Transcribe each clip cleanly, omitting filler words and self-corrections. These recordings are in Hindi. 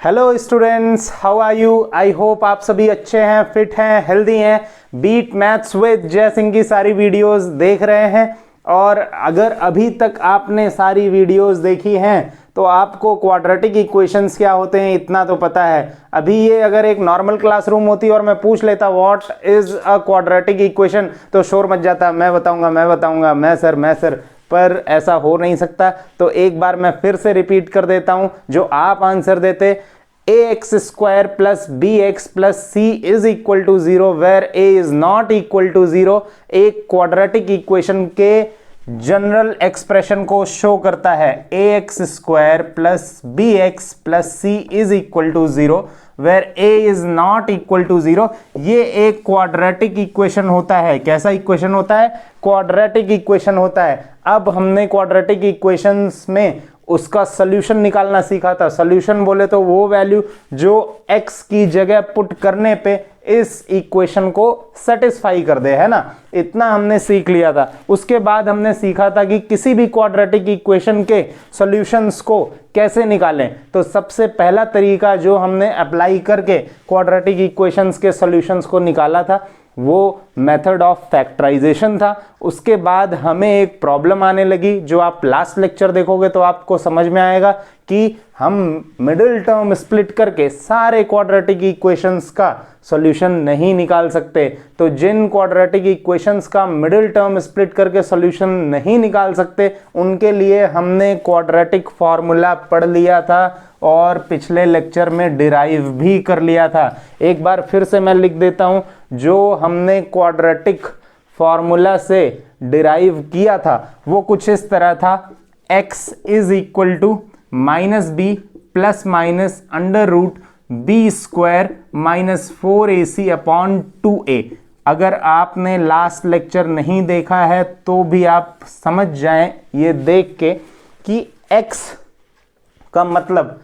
Hello students, how are you? I hope आप सभी अच्छे हैं, फिट हैं, हेल्दी हैं। बीट मैथ्स विद जय सिंह की सारी वीडियोस देख रहे हैं। और अगर अभी तक आपने सारी वीडियोस देखी हैं तो आपको क्वाड्रेटिक इक्वेशंस क्या होते हैं इतना तो पता है। अभी ये अगर एक नॉर्मल क्लासरूम होती और मैं पूछ लेता what is a quadratic equation तो शोर मच जाता, मैं बताऊंगा, मैं सर। पर ऐसा हो नहीं सकता। तो एक बार मैं फिर से रिपीट कर देता हूं जो आप आंसर देते, ax square plus B x plus c is equal to 0 where a is not equal to 0 एक क्वाड्रेटिक इक्वेशन के जनरल एक्सप्रेशन को शो करता है। ax square plus B x plus c is equal to 0 where a is not equal to 0। ये एक क्वाड्रेटिक इक्वेशन होता है। कैसा इक्वेशन होता है? क्वाड्रेटिक इक्वेशन होता है। अब हमने क्वाड्रेटिक इक्वेशंस में उसका सॉल्यूशन निकालना सीखा था। सॉल्यूशन बोले तो वो वैल्यू जो x की जगह पुट करने पे इस इक्वेशन को सेटिस्फाई कर दे, है ना। इतना हमने सीख लिया था। उसके बाद हमने सीखा था कि किसी भी क्वाड्रेटिक इक्वेशन के सॉल्यूशंस को कैसे निकालें। तो सबसे पहला तरीका जो हमने अप्लाई करके क्वाड्रेटिक इक्वेशंस के सॉल्यूशंस को निकाला था वो मेथड ऑफ फैक्टराइजेशन था। उसके बाद हमें एक प्रॉब्लम आने लगी जो आप लास्ट लेक्चर देखोगे तो आपको समझ में आएगा कि हम मिडिल टर्म स्प्लिट करके सारे क्वाड्रेटिक इक्वेशंस का सॉल्यूशन नहीं निकाल सकते। तो जिन क्वाड्रेटिक इक्वेशंस का मिडिल टर्म स्प्लिट करके सॉल्यूशन नहीं निकाल सकते उनके लिए हमने क्वाड्रेटिक फॉर्मूला पढ़ लिया था और पिछले लेक्चर में डिराइव भी कर लिया था। एक बार फिर से मैं लिख देता हूं जो हमने क्वाड्रेटिक फॉर्मूला से डिराइव किया था वो कुछ इस तरह था। x is equal to minus B plus minus under root B square minus 4ac upon 2a। अगर आपने लास्ट लेक्चर नहीं देखा है तो भी आप समझ जाएं ये देख के कि x का मतलब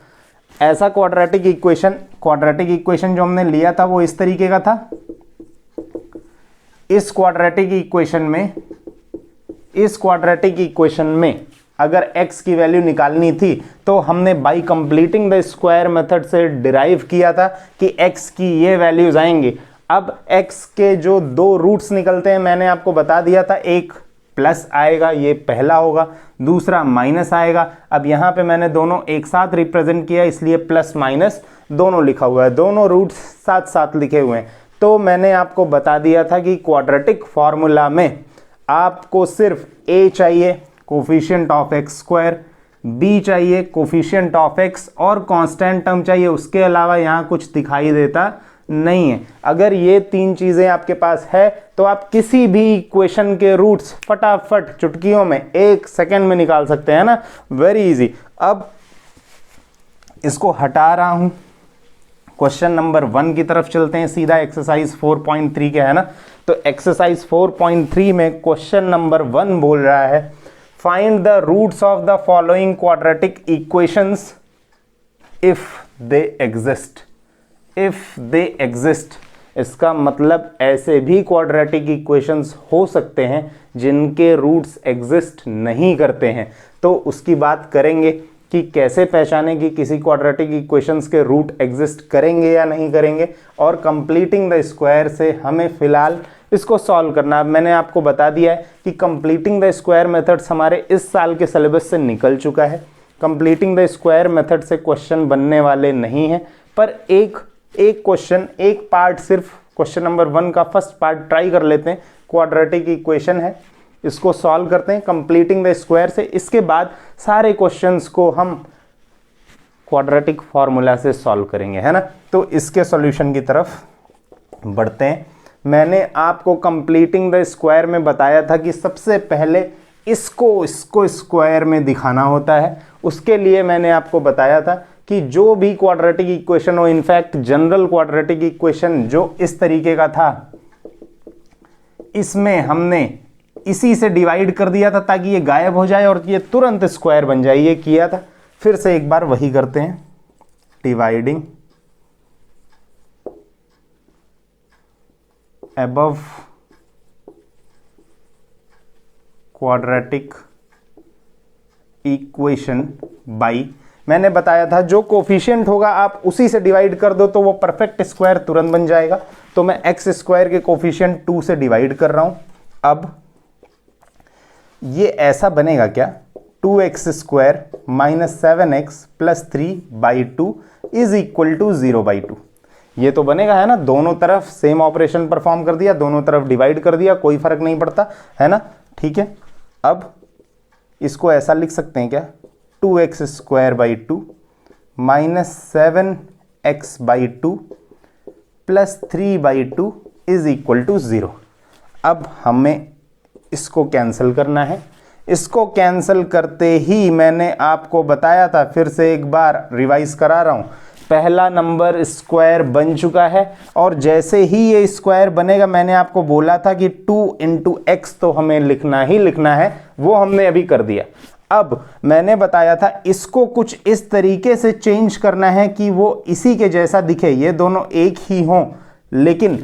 ऐसा क्वाड्रेटिक इक्वेशन जो हमने लिया था वो इस तरीके का था। इस क्वाड्रेटिक इक्वेशन में अगर x की वैल्यू निकालनी थी तो हमने bye completing the square method से डिराइव किया था कि x की ये वैल्यूज आएंगी। अब x के जो दो रूट्स निकलते हैं मैंने आपको बता दिया था, एक प्लस आएगा, ये पहला होगा, दूसरा माइनस आएगा। अब यहाँ पे मैंने दोनों एक साथ रिप्रेजेंट किया इसलिए प्लस माइनस दोनों लिखा हुआ है, दोनों रूट्स साथ साथ लिखे हुए हैं। तो मैंने आपको बता दिया था कि क्वाड्रेटिक फॉर्मूला में आपको सिर्फ a चाहिए coefficient of x square, b चाहिए कोफिशिएंट ऑफ x और कांस्टेंट टर्म चाहिए। उसके अलावा यहाँ कुछ दिखाई देता नहीं है। अगर ये तीन चीजें आपके पास है तो आप किसी भी इक्वेशन के रूट्स फटाफट चुटकियों में 1 सेकंड में निकाल सकते हैं ना, वेरी इजी। अब इसको हटा रहा हूं, क्वेश्चन नंबर 1 की तरफ चलते हैं सीधा। एक्सरसाइज 4.3 के है ना। तो एक्सरसाइज 4.3 में क्वेश्चन नंबर 1 बोल रहा है find the roots of the following quadratic equations if they exist. इसका मतलब ऐसे भी क्वाड्रेटिक इक्वेशंस हो सकते हैं जिनके रूट्स एग्जिस्ट नहीं करते हैं। तो उसकी बात करेंगे कि कैसे पहचानें कि किसी क्वाड्रेटिक इक्वेशंस के रूट एग्जिस्ट करेंगे या नहीं करेंगे। और कंप्लीटिंग द स्क्वायर से हमें फिलहाल इसको सॉल्व करना है। मैंने आपको बता दिया है कि कंप्लीटिंग द स्क्वायर मेथड्स हमारे इस साल के सिलेबस से निकल चुका है। कंप्लीटिंग द स्क्वायर मेथड से क्वेश्चन बनने वाले नहीं हैं, पर एक क्वेश्चन, एक पार्ट, सिर्फ क्वेश्चन नंबर 1 का फर्स्ट पार्ट ट्राई कर लेते हैं। क्वाड्रेटिक इक्वेशन है, इसको सॉल्व करते हैं कंप्लीटिंग द स्क्वायर से। इसके बाद सारे क्वेश्चंस को हम क्वाड्रेटिक फॉर्मूला से सॉल्व करेंगे, है ना। तो इसके सॉल्यूशन की तरफ बढ़ते हैं। मैंने आपको कंप्लीटिंग द स्क्वायर में बताया था कि सबसे पहले इसको स्क्वायर में दिखाना होता है। उसके लिए मैंने आपको बताया था कि जो भी क्वाड्रेटिक इक्वेशन हो, इनफैक्ट जनरल क्वाड्रेटिक इक्वेशन जो इस तरीके का था, इसमें हमने इसी से डिवाइड कर दिया था ताकि ये गायब हो जाए और ये तुरंत स्क्वायर बन जाए, ये किया था। फिर से एक बार वही करते हैं, dividing above quadratic equation by मैंने बताया था जो कोफिशिएंट होगा आप उसी से डिवाइड कर दो तो वो परफेक्ट स्क्वायर तुरंत बन जाएगा। तो मैं एक्स स्क्वायर के कोफिशिएंट 2 से डिवाइड कर रहा हूं। अब ये ऐसा बनेगा क्या, 2x square minus 7x plus 3/2 is equal to 0/2। ये तो बनेगा, है ना। दोनों तरफ सेम ऑपरेशन परफॉर्म कर दिया, दोनों तरफ डिवाइड कर दिया, कोई फर्क नहीं पड़ता, है ना। ठीक है, अब इसको ऐसा लिख सकते हैं क्या, 2x स्क्वायर बाई 2 माइनस 7x/2 plus 3/2 is equal to 0। अब हमें इसको कैंसिल करना है। इसको कैंसिल करते ही मैंने आपको बताया था, फिर से एक बार रिवाइज करा रहा हूं, पहला नंबर स्क्वायर बन चुका है और जैसे ही ये स्क्वायर बनेगा मैंने आपको बोला था कि 2 इंटू एक्स तो हमें लिखना ही लिखना है, वो हमने अभी कर दिया। अब मैंने बताया था इसको कुछ इस तरीके से चेंज करना है कि वो इसी के जैसा दिखे, ये दोनों एक ही हों, लेकिन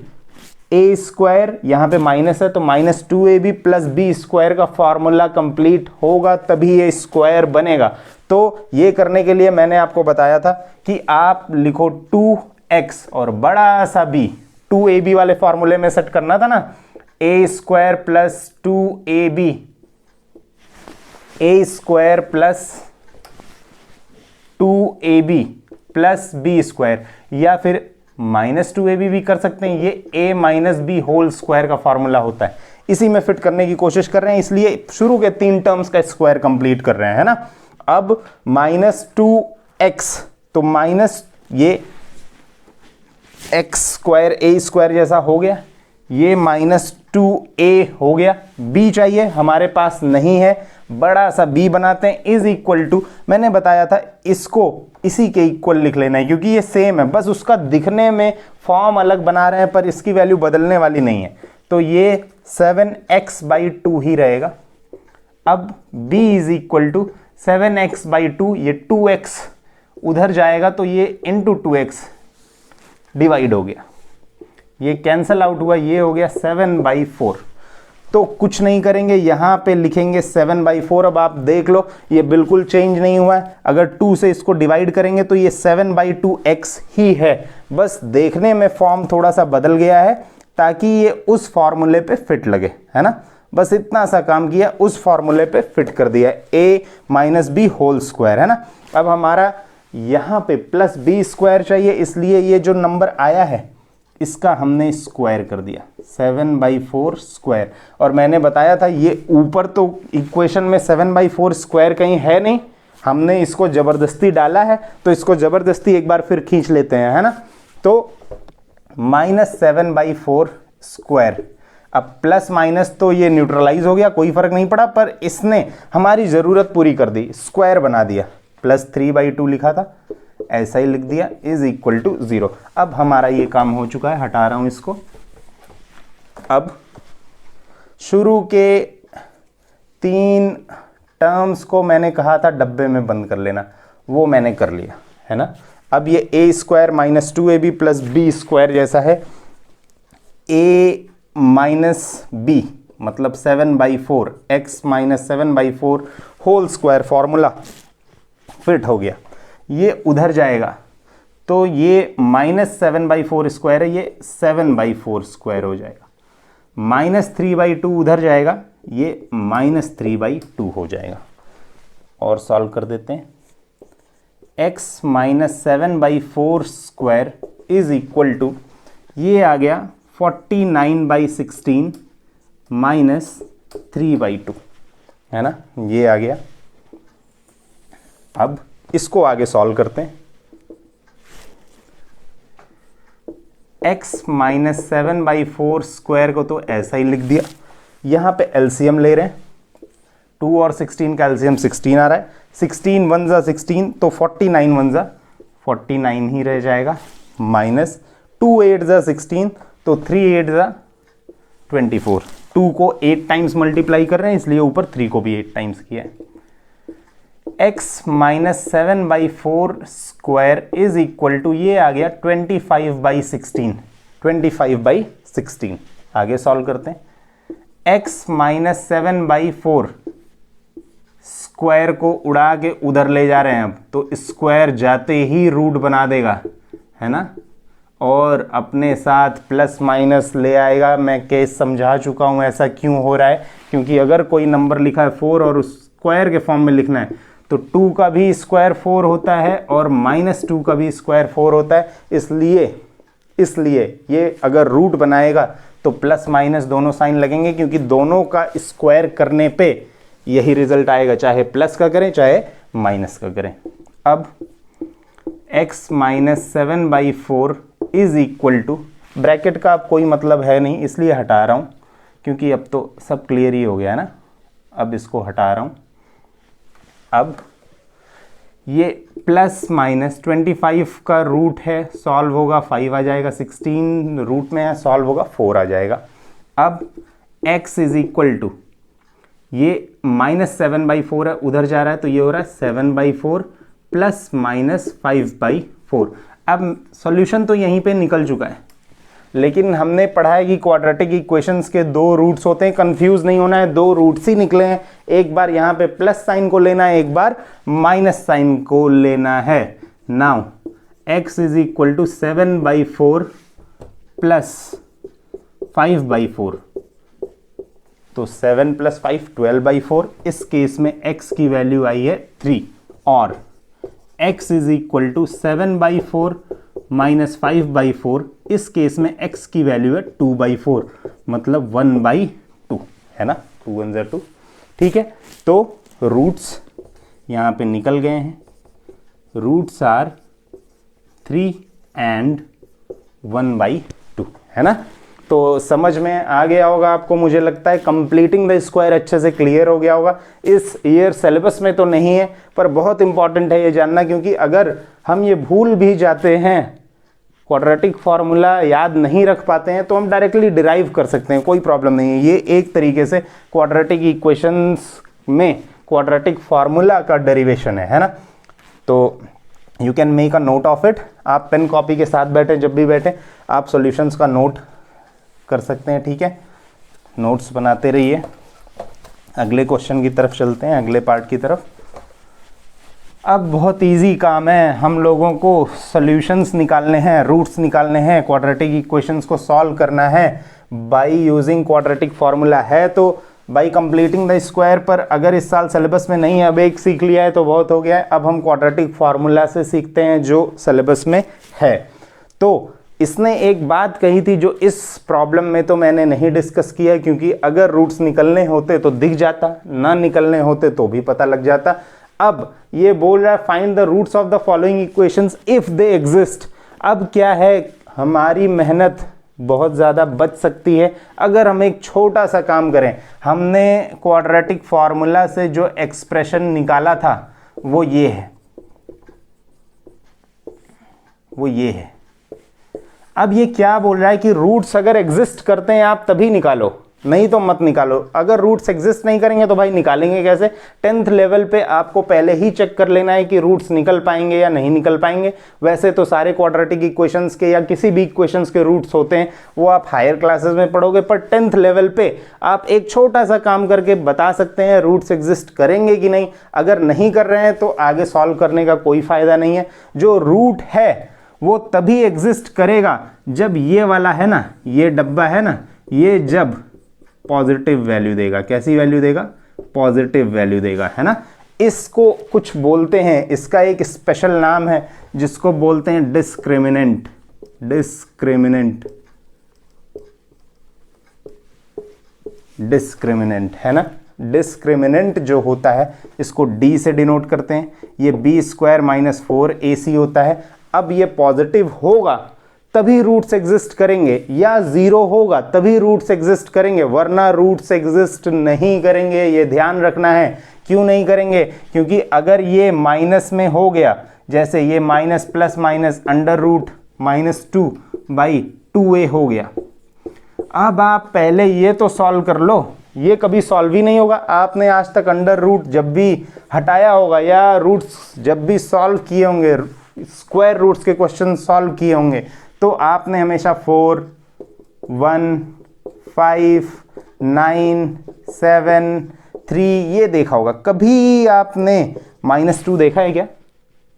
ए स्क्वायर यहां पे माइनस है तो minus 2ab plus B square का फॉर्मूला कंप्लीट होगा तभी ये स्क्वायर बनेगा। तो ये करने के लिए मैंने आपको बताया था कि आप लिखो 2x और बड़ा सा b, 2ab वाले फॉर्मूले में सेट करना था ना, A square plus 2ab, A square plus 2ab plus B square, या फिर माइनस 2ab भी कर सकते हैं। ये a minus b whole square का फॉर्मूला होता है, इसी में फिट करने की कोशिश कर रहे हैं, इसलिए शुरू के 3 टर्म्स का स्क्वायर कंप्लीट कर रहे हैं, है ना। अब माइनस 2x, तो माइनस ये x स्क्वायर a स्क्वायर जैसा हो गया, ये माइनस 2a हो गया, b चाहिए हमारे पास नहीं है, बड़ा सा b बनाते हैं, इज इक्वल टू, मैंने बताया था इसको इसी के इक्वल लिख लेना है क्योंकि ये सेम है, बस उसका दिखने में फॉर्म अलग बना रहे हैं पर इसकी वैल्यू बदलने वाली नहीं है, तो ये 7x/2 ही रहेगा। अब b is equal to 7x/2, ये 2x उधर जाएगा तो ये इंटू 2x डिवाइड हो गया, ये कैंसल आउट हुआ, ये हो गया 7/4। तो कुछ नहीं करेंगे, यहां पे लिखेंगे 7/4। अब आप देख लो ये बिल्कुल चेंज नहीं हुआ है, अगर 2 से इसको डिवाइड करेंगे तो ये 7/2x ही है, बस देखने में फॉर्म थोड़ा सा बदल गया है ताकि ये उस फॉर्मूले पे फिट लगे, है ना। बस इतना सा काम किया, उस फॉर्मूले पे फिट कर दिया, a minus b whole square, है ना। अब हमारा यहां पे प्लस बी स्क्वायर चाहिए, इसलिए ये जो नंबर आया है इसका हमने स्क्वायर कर दिया, 7/4 स्क्वायर। और मैंने बताया था ये ऊपर तो इक्वेशन में 7/4 स्क्वायर कहीं है नहीं, हमने इसको जबरदस्ती डाला है, तो इसको जबरदस्ती एक बार फिर खींच लेते हैं, है ना। तो माइनस 7/4 स्क्वायर, अब प्लस माइनस तो ये न्यूट्रलाइज हो गया, कोई फर्क नहीं पड़ा, पर इसने हमारी जरूरत पूरी कर दी, स्क्वायर बना दिया, प्लस 3/2 लिखा था ऐसा ही लिख दिया, इज इक्वल टू 0। अब हमारा ये काम हो चुका है, हटा रहा हूं इसको। अब शुरू के 3 टर्म्स को मैंने कहा था डब्बे में बंद कर लेना, वो मैंने कर लिया, है ना। अब ये a square minus 2ab plus B square जैसा है, a माइनस बी मतलब 7/4, x minus 7/4 whole square formula fit हो गया, ये उधर जाएगा तो ये माइनस 7/4 स्क्वायर है, ये 7/4 स्क्वायर हो जाएगा, माइनस 3/2 उधर जाएगा, ये माइनस 3/2 हो जाएगा। और सॉल्व कर देते हैं, x minus 7/4 square is equal to, ये आ गया 49/16 माइनस 3/2, है ना, ये आ गया। अब इसको आगे सॉल्व करते हैं, x माइनस 7/4 स्क्वायर को तो ऐसा ही लिख दिया, यहां पे एलसीएम ले रहे हैं, 2 और 16 का एलसीएम 16 आ रहा है, 16 1 जा 16 तो 49 1 जा 49 ही रह जाएगा, माइनस 2 8 जा 16 तो 3 8 जा 24, 2 को 8 टाइम्स मल्टीप्लाई कर रहे हैं इसलिए ऊपर 3 को भी 8 टाइम्स किया है। x minus 7/4 square is equal to, ये आ गया 25/16, 25/16। आगे सॉल्व करते हैं, x माइनस 7/4 स्क्वायर को उड़ा के उधर ले जा रहे हैं अब, तो स्क्वायर जाते ही रूट बना देगा, है ना, और अपने साथ प्लस माइनस ले आएगा। मैं केस समझा चुका हूँ ऐसा क्यों हो रहा है, क्योंकि अगर कोई नंबर लिखा है 4 और उस स्क्वायर के फॉर्म में लिखना है तो 2 का भी स्क्वायर 4 होता है और -2 का भी स्क्वायर 4 होता है। इसलिए ये अगर रूट बनाएगा तो प्लस माइनस दोनों साइन लगेंगे, क्योंकि दोनों का स्क्वायर करने पे यही रिजल्ट आएगा, चाहे प्लस का करें चाहे माइनस का करें। अब x - 7/4 is equal to, bracket का अब कोई मतलब है नहीं इसलिए हटा रहा हूँ, क्योंकि अब तो सब क्लियर ही हो गया है ना। अब इसको हटा रहा हूँ। अब ये प्लस माइनस 25 का रूट है, सॉल्व होगा 5 आ जाएगा, 16 रूट में है, सॉल्व होगा 4 आ जाएगा। अब x इज इक्वल टू, ये -7/4 है, उधर जा रहा है तो ये हो रहा है 7/4 प्लस -5/4। अब सॉल्यूशन तो यहीं पे निकल चुका है, लेकिन हमने पढ़ा है कि क्वाड्रेटिक इक्वेशंस के 2 रूट्स होते हैं, कंफ्यूज नहीं होना है, 2 रूट्स ही निकले हैं। एक बार यहाँ पे प्लस साइन को लेना है, एक बार माइनस साइन को लेना है। Now x is equal to 7/4 plus 5/4, तो 7 + 5 12/4। इस केस में x की वैल्यू आई है 3, और x is equal to 7/4 minus 5/4, इस केस में x की वैल्यू है 2/4, मतलब 1/2, है ना, 2 1 2। ठीक है, तो रूट्स यहाँ पे निकल गए हैं, रूट्स आर 3 and 1/2, है ना। तो समझ में आ गया होगा आपको, मुझे लगता है कंप्लीटिंग द स्क्वायर अच्छे से क्लियर हो गया होगा। इस ईयर सिलेबस में तो नहीं है, पर बहुत इंपॉर्टेंट है ये जानना, क्योंकि अगर हम ये भूल भी जाते हैं, क्वाड्रेटिक फार्मूला याद नहीं रख पाते हैं, तो हम डायरेक्टली डिराइव कर सकते हैं, कोई प्रॉब्लम नहीं है। ये एक तरीके से क्वाड्रेटिक इक्वेशंस में क्वाड्रेटिक फार्मूला का डेरिवेशन है ना। तो you can make a note of it. आप पेन कॉपी के साथ बैठे, जब भी बैठे आप सॉल्यूशंस का नोट कर सकते हैं, ठीक है, नोट्स बनाते रहिए। अगले क्वेश्चन की तरफ चलते हैं, अगले पार्ट की तरफ। अब बहुत इजी काम है, हम लोगों को सॉल्यूशंस निकालने हैं, रूट्स निकालने हैं, क्वाड्रेटिक इक्वेशंस को सॉल्व करना है बाय यूजिंग क्वाड्रेटिक फार्मूला। है तो बाय कंप्लीटिंग द स्क्वायर, पर अगर इस साल सिलेबस में नहीं है, अब एक सीख लिया है तो बहुत हो गया है। अब हम क्वाड्रेटिक फार्मूला से सीखते हैं जो सिलेबस में है। तो इसने एक बात कही थी जो इस प्रॉब्लम में तो मैंने नहीं डिस्कस किया, क्योंकि अगर रूट्स निकलने होते तो दिख जाता, ना निकलने होते तो भी पता लग जाता। अब ये बोल रहा है find the roots of the following equations if they exist. अब क्या है, हमारी मेहनत बहुत ज़्यादा बच सकती है अगर हम एक छोटा सा काम करें। हमने क्वाड्रेटिक फार्मूला से जो एक्सप्रेशन निकाला था वो ये है, वो ये है। अब ये क्या बोल रहा है कि रूट्स अगर एग्जिस्ट करते हैं आप तभी निकालो, नहीं तो मत निकालो। अगर रूट्स एग्जिस्ट नहीं करेंगे तो भाई निकालेंगे कैसे। 10th लेवल पे आपको पहले ही चेक कर लेना है कि रूट्स निकल पाएंगे या नहीं निकल पाएंगे। वैसे तो सारे क्वाड्रेटिक इक्वेशंस के या किसी भी इक्वेशंस के रूट्स होते हैं, वो आप हायर क्लासेस में पढ़ोगे, पर 10th लेवल पे आप एक छोटा सा काम करके बता सकते हैं रूट्स एग्जिस्ट करेंगे कि नहीं। अगर नहीं कर रहे हैं तो आगे सॉल्व करने का कोई फायदा नहीं है। जो रूट है वो तभी एग्जिस्ट करेगा जब ये वाला है ना, ये डब्बा है ना, ये जब पॉजिटिव वैल्यू देगा। कैसी वैल्यू देगा? पॉजिटिव वैल्यू देगा, है ना। इसको कुछ बोलते हैं, इसका एक स्पेशल नाम है जिसको बोलते हैं डिस्क्रिमिनेंट। डिस्क्रिमिनेंट, डिस्क्रिमिनेंट, है ना। डिस्क्रिमिनेंट जो होता है इसको डी से डिनोट करते हैं। ये b² - 4ac होता है। अब ये पॉजिटिव होगा तभी रूट्स एग्जिस्ट करेंगे, या जीरो होगा तभी रूट्स एग्जिस्ट करेंगे, वरना रूट्स एग्जिस्ट नहीं करेंगे। ये ध्यान रखना है। क्यों नहीं करेंगे? क्योंकि अगर ये माइनस में हो गया, जैसे ये माइनस प्लस माइनस √-2/2a हो गया। अब आप पहले ये तो सॉल्व कर लो, ये कभी सॉल्व ही नहीं होगा। आपने आज तक अंडर रूट जब भी हटाया होगा या रूट्स जब भी सॉल्व किए होंगे, स्क्वायर रूट्स के क्वेश्चन सॉल्व किए होंगे, तो आपने हमेशा 4, 1, 5, 9, 7, 3 ये देखा होगा। कभी आपने -2 देखा है क्या?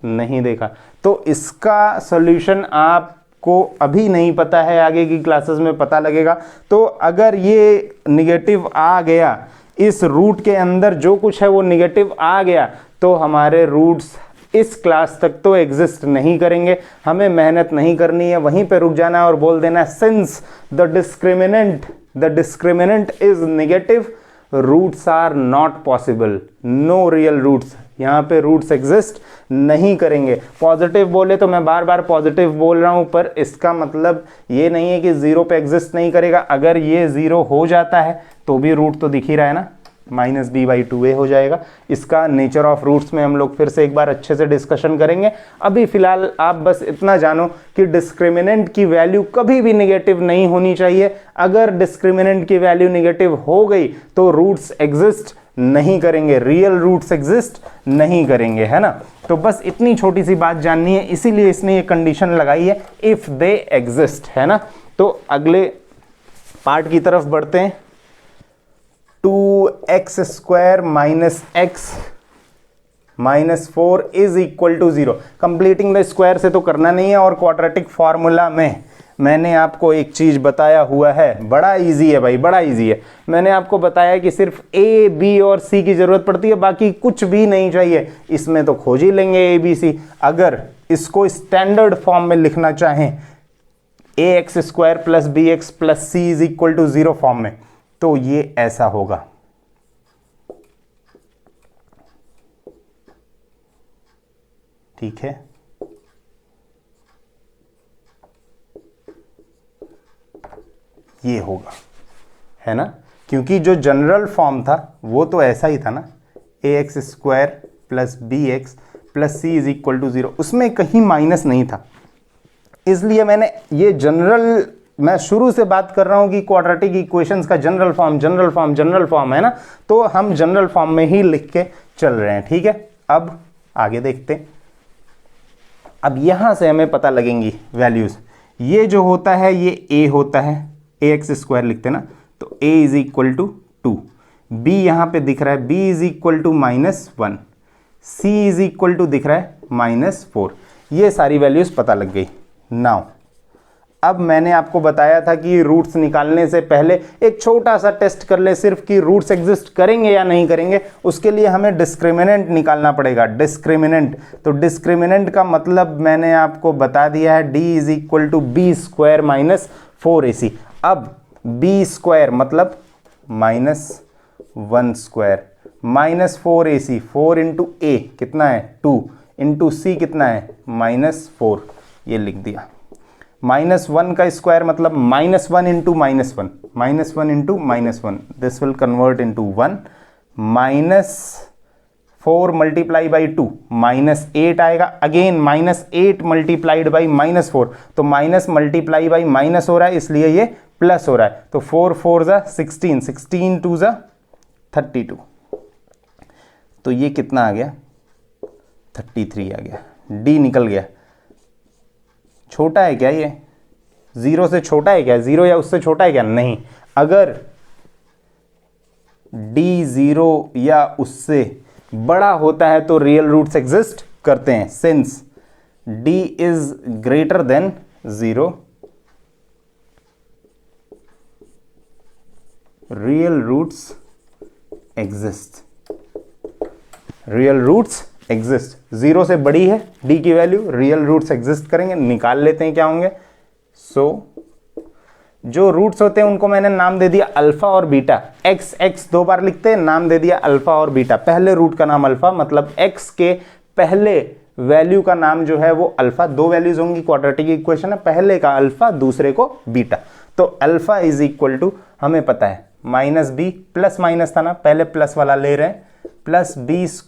नहीं देखा। तो इसका सॉल्यूशन आपको अभी नहीं पता है, आगे की क्लासेस में पता लगेगा। तो अगर ये निगेटिव आ गया, इस रूट के अंदर जो कुछ है वो निगेटिव आ गया, तो हमारे रूट्स इस क्लास तक तो एग्जिस्ट नहीं करेंगे। हमें मेहनत नहीं करनी है, वहीं पे रुक जाना है और बोल देना since the discriminant is negative, roots are not possible, no real roots. यहाँ पे रूट्स एग्जिस्ट नहीं करेंगे। पॉजिटिव बोले तो मैं बार बार पॉजिटिव बोल रहा हूँ, पर इसका मतलब ये नहीं है कि 0 पे एग्जिस्ट नहीं करेगा। अगर ये 0 हो जाता है तो भी रूट तो दिख ही रहा है ना, -b/2a हो जाएगा। इसका नेचर ऑफ रूट्स में हम लोग फिर से एक बार अच्छे से डिस्कशन करेंगे। अभी फिलहाल आप बस इतना जानो कि डिस्क्रिमिनेंट की वैल्यू कभी भी नेगेटिव नहीं होनी चाहिए। अगर डिस्क्रिमिनेंट की वैल्यू नेगेटिव हो गई तो रूट्स एग्जिस्ट नहीं करेंगे, रियल रूट्स एग्जिस्ट नहीं करेंगे, है ना। तो बस इतनी छोटी सी बात जाननी है, इसीलिए इसने ये कंडीशन लगाई है इफ दे एग्जिस्ट, है ना। तो अगले पार्ट की तरफ बढ़ते हैं। 2x² - x - 4 is equal to 0। Completing the square से तो करना नहीं है, और क्वाड्रेटिक फॉर्मूला में मैंने आपको एक चीज बताया हुआ है, बड़ा इजी है भाई, बड़ा इजी है। मैंने आपको बताया कि सिर्फ a, b और c की जरूरत पड़ती है, बाकी कुछ भी नहीं चाहिए। इसमें तो खोज ही लेंगे a, b, c। अगर इसको स्टैंडर्ड फॉर्म में लिखना चाहें, ax² + bx + c is equal to 0 form में, तो ये ऐसा होगा। ठीक है, ये होगा, है ना। क्योंकि जो जनरल फॉर्म था वो तो ऐसा ही था ना, ax² + bx + c is equal to 0, उसमें कहीं माइनस नहीं था। इसलिए मैंने ये जनरल, मैं शुरू से बात कर रहा हूं कि क्वाड्रेटिक इक्वेशंस का जनरल फॉर्म है ना, तो हम जनरल फॉर्म में ही लिख के चल रहे हैं। ठीक है, अब आगे देखते हैं। अब यहां से हमें पता लगेंगी वैल्यूज। ये जो होता है ये a होता है, ax² लिखते हैं ना, तो a is equal to 2, b यहां पे दिख रहा है b is equal to -1, c is equal to दिख रहा है -4। ये सारी वैल्यूज पता लग गई। नाउ अब मैंने आपको बताया था कि रूट्स निकालने से पहले एक छोटा सा टेस्ट कर ले सिर्फ कि रूट्स एग्जिस्ट करेंगे या नहीं करेंगे। उसके लिए हमें डिस्क्रिमिनेंट निकालना पड़ेगा। डिस्क्रिमिनेंट, तो डिस्क्रिमिनेंट का मतलब मैंने आपको बता दिया है, d is equal to b² - 4ac। अब b² मतलब -1² -4ac, 4 इंटू a कितना है 2, इंटू c कितना है -4, ये लिख दिया। -1 का स्क्वायर मतलब -1 into -1, -1 into -1, this will convert into 1, -4 multiply by 2 -8 आएगा। अगेन -8 मल्टीप्लाइड बाई -4, तो माइनस मल्टीप्लाई बाई माइनस हो रहा है, इसलिए ये प्लस हो रहा है। तो 4 4 ज़ा 16, 16 2 ज़ा 32, तो ये कितना आ गया 33 आ गया। डी निकल गया। छोटा है क्या ये, 0 से छोटा है क्या, 0 या उससे छोटा है क्या? नहीं। अगर d 0 या उससे बड़ा होता है तो रियल रूट्स एग्जिस्ट करते हैं। Since d is greater than 0, real roots exist, real roots exist. 0 से बड़ी है d की वैल्यू, रियल रूट्स एग्जिस्ट करेंगे। निकाल लेते हैं क्या होंगे। जो रूट्स होते हैं उनको मैंने नाम दे दिया अल्फा और बीटा। x x 2 बार लिखते हैं, नाम दे दिया अल्फा और बीटा। पहले रूट का नाम अल्फा, मतलब x के पहले वैल्यू का नाम जो है वो अल्फा। 2 वैल्यूज होंगी, क्वाड्रेटिक इक्वेशन है, पहले का अल्फा दूसरे को बीटा। तो अल्फा इज इक्वल टू, हमें पता है -b, प्लस माइनस था ना, पहले प्लस वाला ले रहे हैं, plus b² -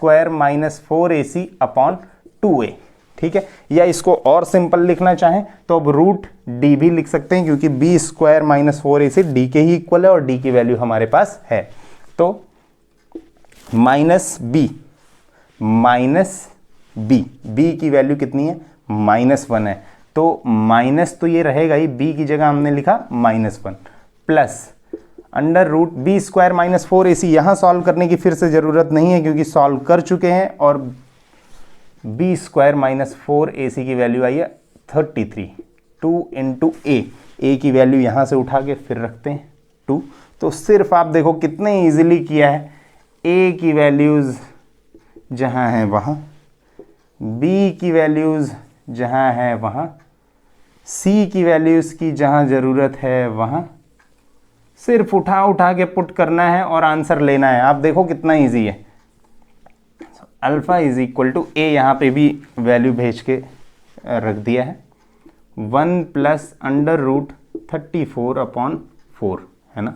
4ac upon 2a। ठीक है, या इसको और सिंपल लिखना चाहें तो अब रूट d भी लिख सकते हैं, क्योंकि b² - 4ac d के ही इक्वल है और d की वैल्यू हमारे पास है। तो b की वैल्यू कितनी है -1 है, तो माइनस तो ये रहेगा ही, b की जगह हमने लिखा -1, plus under root B square minus 4ac। यहाँ सॉल्व करने की फिर से ज़रूरत नहीं है क्योंकि सॉल्व कर चुके हैं, और बी स्क्वायर माइनस 4ac की वैल्यू आई है 33। 2 इंटू ए की वैल्यू यहाँ से उठा के फिर रखते हैं 2। तो सिर्फ आप देखो कितने इजीली किया है, ए की वैल्यूज़ जहाँ हैं वहाँ, बी की वैल्यूज़ जहाँ है वहाँ, सी की वैल्यूज़ की जहाँ ज़रूरत है वहाँ, सिर्फ उठा उठा के पुट करना है और आंसर लेना है। आप देखो कितना इजी है। अल्फ़ा इज इक्वल टू ए, यहाँ पे भी वैल्यू भेज के रख दिया है, 1 प्लस अंडर रूट 34/4 है ना,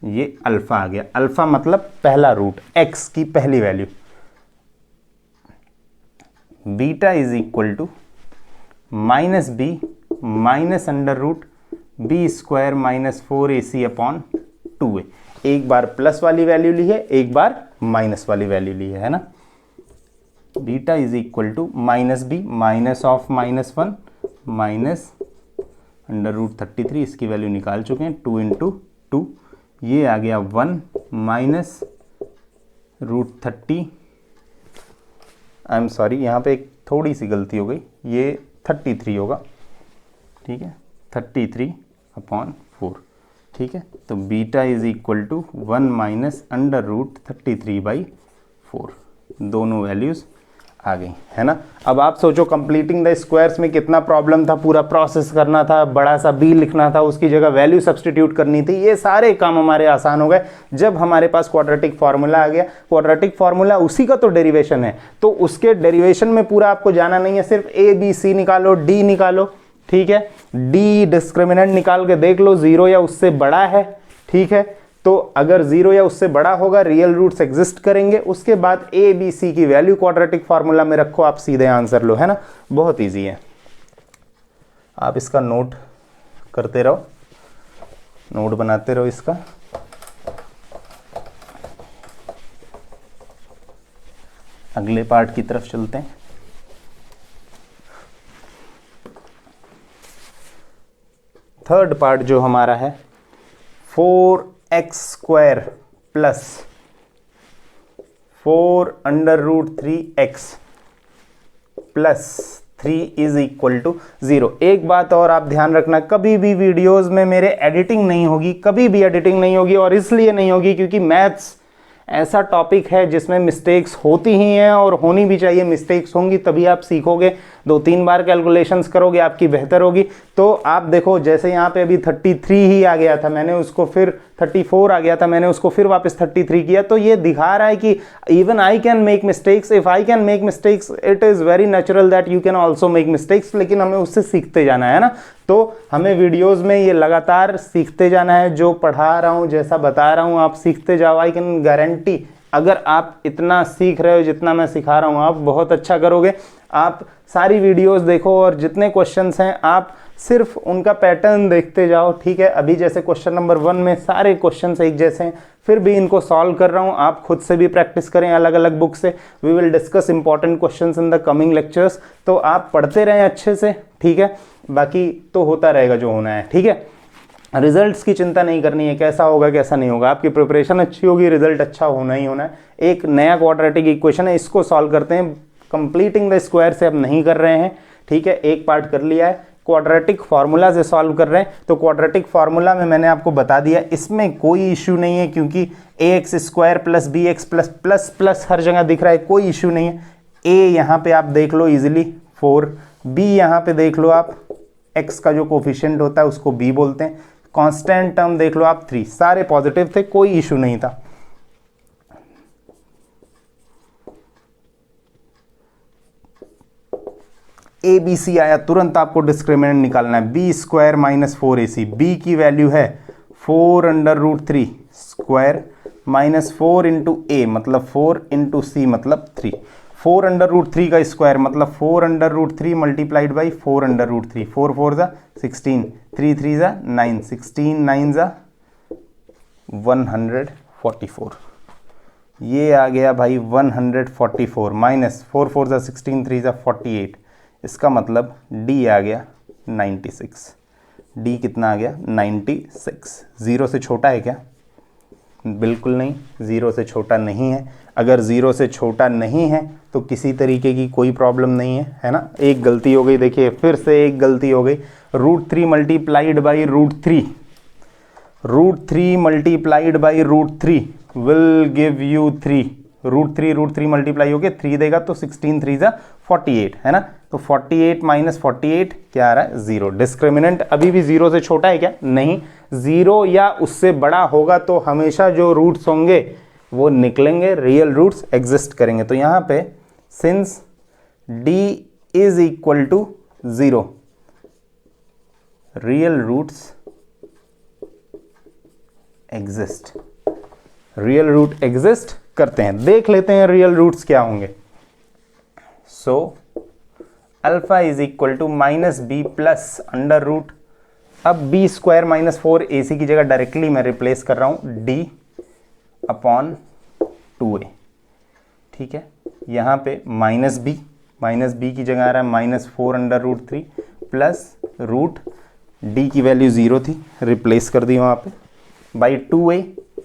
ये अल्फ़ा आ गया। अल्फ़ा मतलब पहला रूट, एक्स की पहली value. Beta is equal to minus B minus under root B square minus 4ac/2a। एक बार प्लस वाली वैल्यू ली है, एक बार माइनस वाली वैल्यू ली है ना। Beta is equal to minus B minus of -1 minus under root 33, इसकी वैल्यू निकाल चुके हैं, 2 इंटू 2, ये आ गया 1 minus root 30। I am sorry, यहाँ पे एक थोड़ी सी गलती हो गई, ये 33 होगा, ठीक है, 33/4, ठीक है। तो beta is equal to 1 minus under root 33/4, दोनों वैल्यूज़ आ गई है ना। अब आप सोचो कंप्लीटिंग द स्क्वायर्स में कितना प्रॉब्लम था, पूरा प्रोसेस करना था, बड़ा सा बी लिखना था, उसकी जगह वैल्यू सब्सटीट्यूट करनी थी। ये सारे काम हमारे आसान हो गए जब हमारे पास क्वाड्रेटिक फार्मूला आ गया। क्वाड्रेटिक फार्मूला उसी का तो डेरिवेशन है, तो उसके डेरिवेशन में पूरा आपको जाना नहीं है, सिर्फ ए बी सी निकालो, डी निकालो, ठीक है। डी डिस्क्रिमिनेंट निकाल के देख लो, 0 या उससे बड़ा है, ठीक है। तो अगर 0 या उससे बड़ा होगा, रियल रूट्स एग्जिस्ट करेंगे। उसके बाद ए बी सी की वैल्यू क्वाड्रेटिक फार्मूला में रखो, आप सीधे आंसर लो, है ना। बहुत इजी है, आप इसका नोट करते रहो, नोट बनाते रहो इसका। अगले पार्ट की तरफ चलते हैं। थर्ड पार्ट जो हमारा है, 4x² plus 4 under root 3x plus 3 is equal to 0। एक बात और आप ध्यान रखना, कभी भी वीडियोस में मेरे एडिटिंग नहीं होगी, कभी भी एडिटिंग नहीं होगी, और इसलिए नहीं होगी क्योंकि मैथ्स ऐसा टॉपिक है जिसमें मिस्टेक्स होती ही हैं और होनी भी चाहिए। मिस्टेक्स होंगी तभी आप सीखोगे, 2-3 बार कैलकुलेशंस करोगे आपकी बेहतर होगी। तो आप देखो, जैसे यहाँ पे अभी 33 ही आ गया था, मैंने उसको फिर 34 आ गया था, मैंने उसको फिर वापस 33 किया, तो ये दिखा रहा है कि even I can make mistakes. If I can make mistakes, it is very natural that you can also make mistakes, लेकिन हमें उससे सीखते जाना है ना। तो हमें वीडियोस में ये लगातार सीखते जाना है, जो पढ़ा रहा हूँ, जैसा बता रहा हूँ, आप सीखते जाओ। आई कैन गारंटी, अगर आप इतना सीख रहे हो जितना मैं सिखा रहा हूँ, आप बहुत अच्छा करोगे। आप सारी वीडियोस देखो और जितने क्वेश्चंस हैं आप सिर्फ उनका पैटर्न देखते जाओ, ठीक है। अभी जैसे क्वेश्चन नंबर 1 में सारे क्वेश्चंस एक जैसे हैं, फिर भी इनको सॉल्व कर रहा हूँ। आप खुद से भी प्रैक्टिस करें अलग अलग बुक से। We will discuss important questions in the coming lectures. तो आप पढ़ते रहें अच्छे से, ठीक है। बाकी तो होता रहेगा जो होना है, ठीक है। रिजल्ट्स की चिंता नहीं करनी है, कैसा होगा कैसा नहीं होगा, आपकी प्रिपरेशन अच्छी होगी, रिजल्ट अच्छा होना ही होना है। एक नया क्वाड्रेटिक इक्वेशन है, इसको सॉल्व करते हैं। कंप्लीटिंग द स्क्वायर से अब नहीं कर रहे हैं, ठीक है। एक पार्ट कर लिया है, क्वाड्रेटिक फार्मूला से सॉल्व कर रहे हैं। तो क्वाड्रेटिक फार्मूला में मैंने आपको बता दिया, इसमें कोई इश्यू नहीं है क्योंकि ax² plus bx plus plus plus हर जगह दिख रहा है, कोई इश्यू नहीं है। a यहाँ पे आप देख लो इजिली 4, b यहाँ पे देख लो आप, x का जो कोफिशिएंट होता है उसको b बोलते हैं। कांस्टेंट टर्म देख लो आप 3, सारे पॉजिटिव थे, कोई इशू नहीं था। ए बी सी आया, तुरंत आपको डिस्क्रिमिनेंट निकालना है। B square minus 4ac, B की वैल्यू है 4 under root 3 square minus 4 into A मतलब 4 इंटू सी मतलब 3। 4 अंडर रूट 3 का स्क्वायर मतलब 4 under root 3 multiplied by 4 under root 3। 4 4 ज़ा 16, 3 3 ज़ा 9, 16 9 ज़ा 144। ये आ गया भाई 144 माइनस 4 4 ज़ा 16, 3 ज़ा 48। इसका मतलब डी आ गया 96। डी कितना आ गया 96। ज़ीरो से छोटा है क्या? बिल्कुल नहीं, ज़ीरो से छोटा नहीं है। अगर ज़ीरो से छोटा नहीं है तो किसी तरीके की कोई प्रॉब्लम नहीं है ना। एक गलती हो गई, देखिए फिर से एक गलती हो गई। √3 multiplied by √3, √3 multiplied by √3 will give you 3। √3 multiply हो गया 3 देगा तो 16 3 जा 48 है ना। तो 48 माइनस 48 क्या आ रहा है? 0। डिस्क्रिमिनेंट अभी भी 0 से छोटा है क्या? नहीं, 0 या उससे बड़ा होगा तो हमेशा जो रूट्स होंगे वो निकलेंगे, रियल रूट्स एग्जिस्ट करेंगे। तो यहां पे since d is equal to 0, real roots exist, real root exist करते हैं। देख लेते हैं रियल रूट्स क्या होंगे। So alpha is equal to -b plus under root, अब b स्क्वायर माइनस 4ac की जगह डायरेक्टली मैं रिप्लेस कर रहा हूं d अपॉन 2a। ठीक है, यहां पे -b की जगह आ रहा है -4 under root 3 plus root d की वैल्यू 0 थी, रिप्लेस कर दी वहां पे बाई 2a।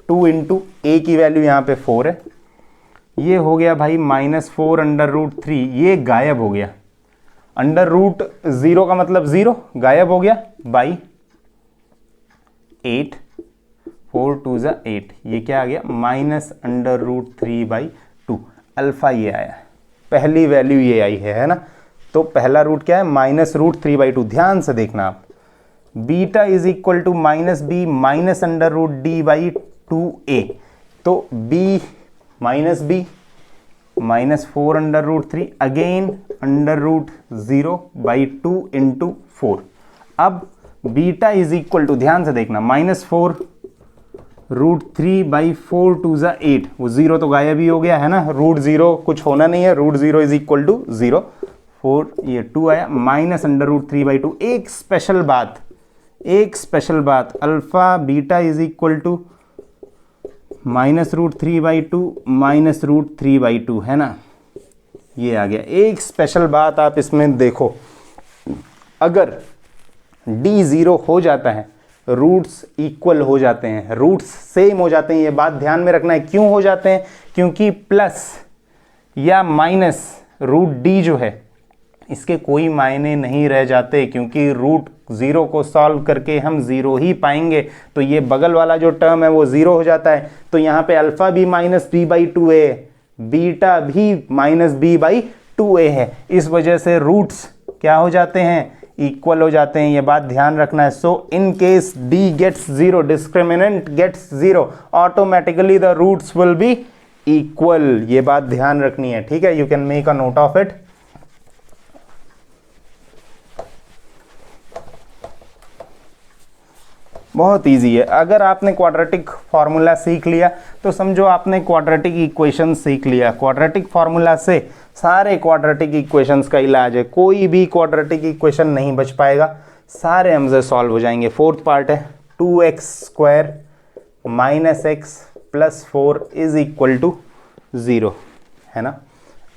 2 इंटू a की वैल्यू यहाँ पे 4 है, ये हो गया भाई -4 अंडर रूट 3, ये गायब हो गया। अंडर रूट 0 का मतलब 0 गायब हो गया बाई 8, 4 2 ज़ा 8, ये क्या आ गया -√3/2। अल्फा ये आया, पहली वैल्यू ये आई है ना। तो पहला रूट क्या है? -√3/2। ध्यान से देखना आप, beta is equal to -b minus √d/2a। तो b -b -4 under root 3 again √0/2 into 4। अब बीटा इज इक्वल टू, ध्यान से देखना, -4 √3/4 2 ज़ा 8, वो 0 तो गायब ही हो गया है ना। √0 कुछ होना नहीं है, √0 इज इक्वल टू 0, 4 ये 2 आया -√3/2। एक स्पेशल बात, alpha beta is equal to -√3/2 -√3/2 है ना, ये आ गया। एक स्पेशल बात आप इसमें देखो, अगर d 0 हो जाता है, रूट्स इक्वल हो जाते हैं, रूट्स सेम हो जाते हैं, ये बात ध्यान में रखना है। क्यों हो जाते हैं? क्योंकि प्लस या माइनस √d जो है इसके कोई मायने नहीं रह जाते, क्योंकि √0 को सॉल्व करके हम 0 ही पाएंगे। तो ये बगल वाला जो टर्म है वो 0 हो जाता है। तो यहाँ पे अल्फा भी -b/2a, बीटा भी -b/2a है। इस वजह से रूट्स क्या हो जाते हैं? इक्वल हो जाते हैं, ये बात ध्यान रखना है। So in case d gets 0, discriminant gets 0, automatically the roots will be equal. ये बात ध्यान रखनी है, ठीक है। You can make a note of it. बहुत इजी है। अगर आपने क्वाड्रेटिक फार्मूला सीख लिया तो समझो आपने क्वाड्रेटिक इक्वेशन सीख लिया। क्वाड्रेटिक फार्मूला से सारे क्वाड्रेटिक इक्वेशंस का इलाज है, कोई भी क्वाड्रेटिक इक्वेशन नहीं बच पाएगा, सारे हमसे सॉल्व हो जाएंगे। फोर्थ पार्ट है 2x² - x + 4 is equal to 0 है ना।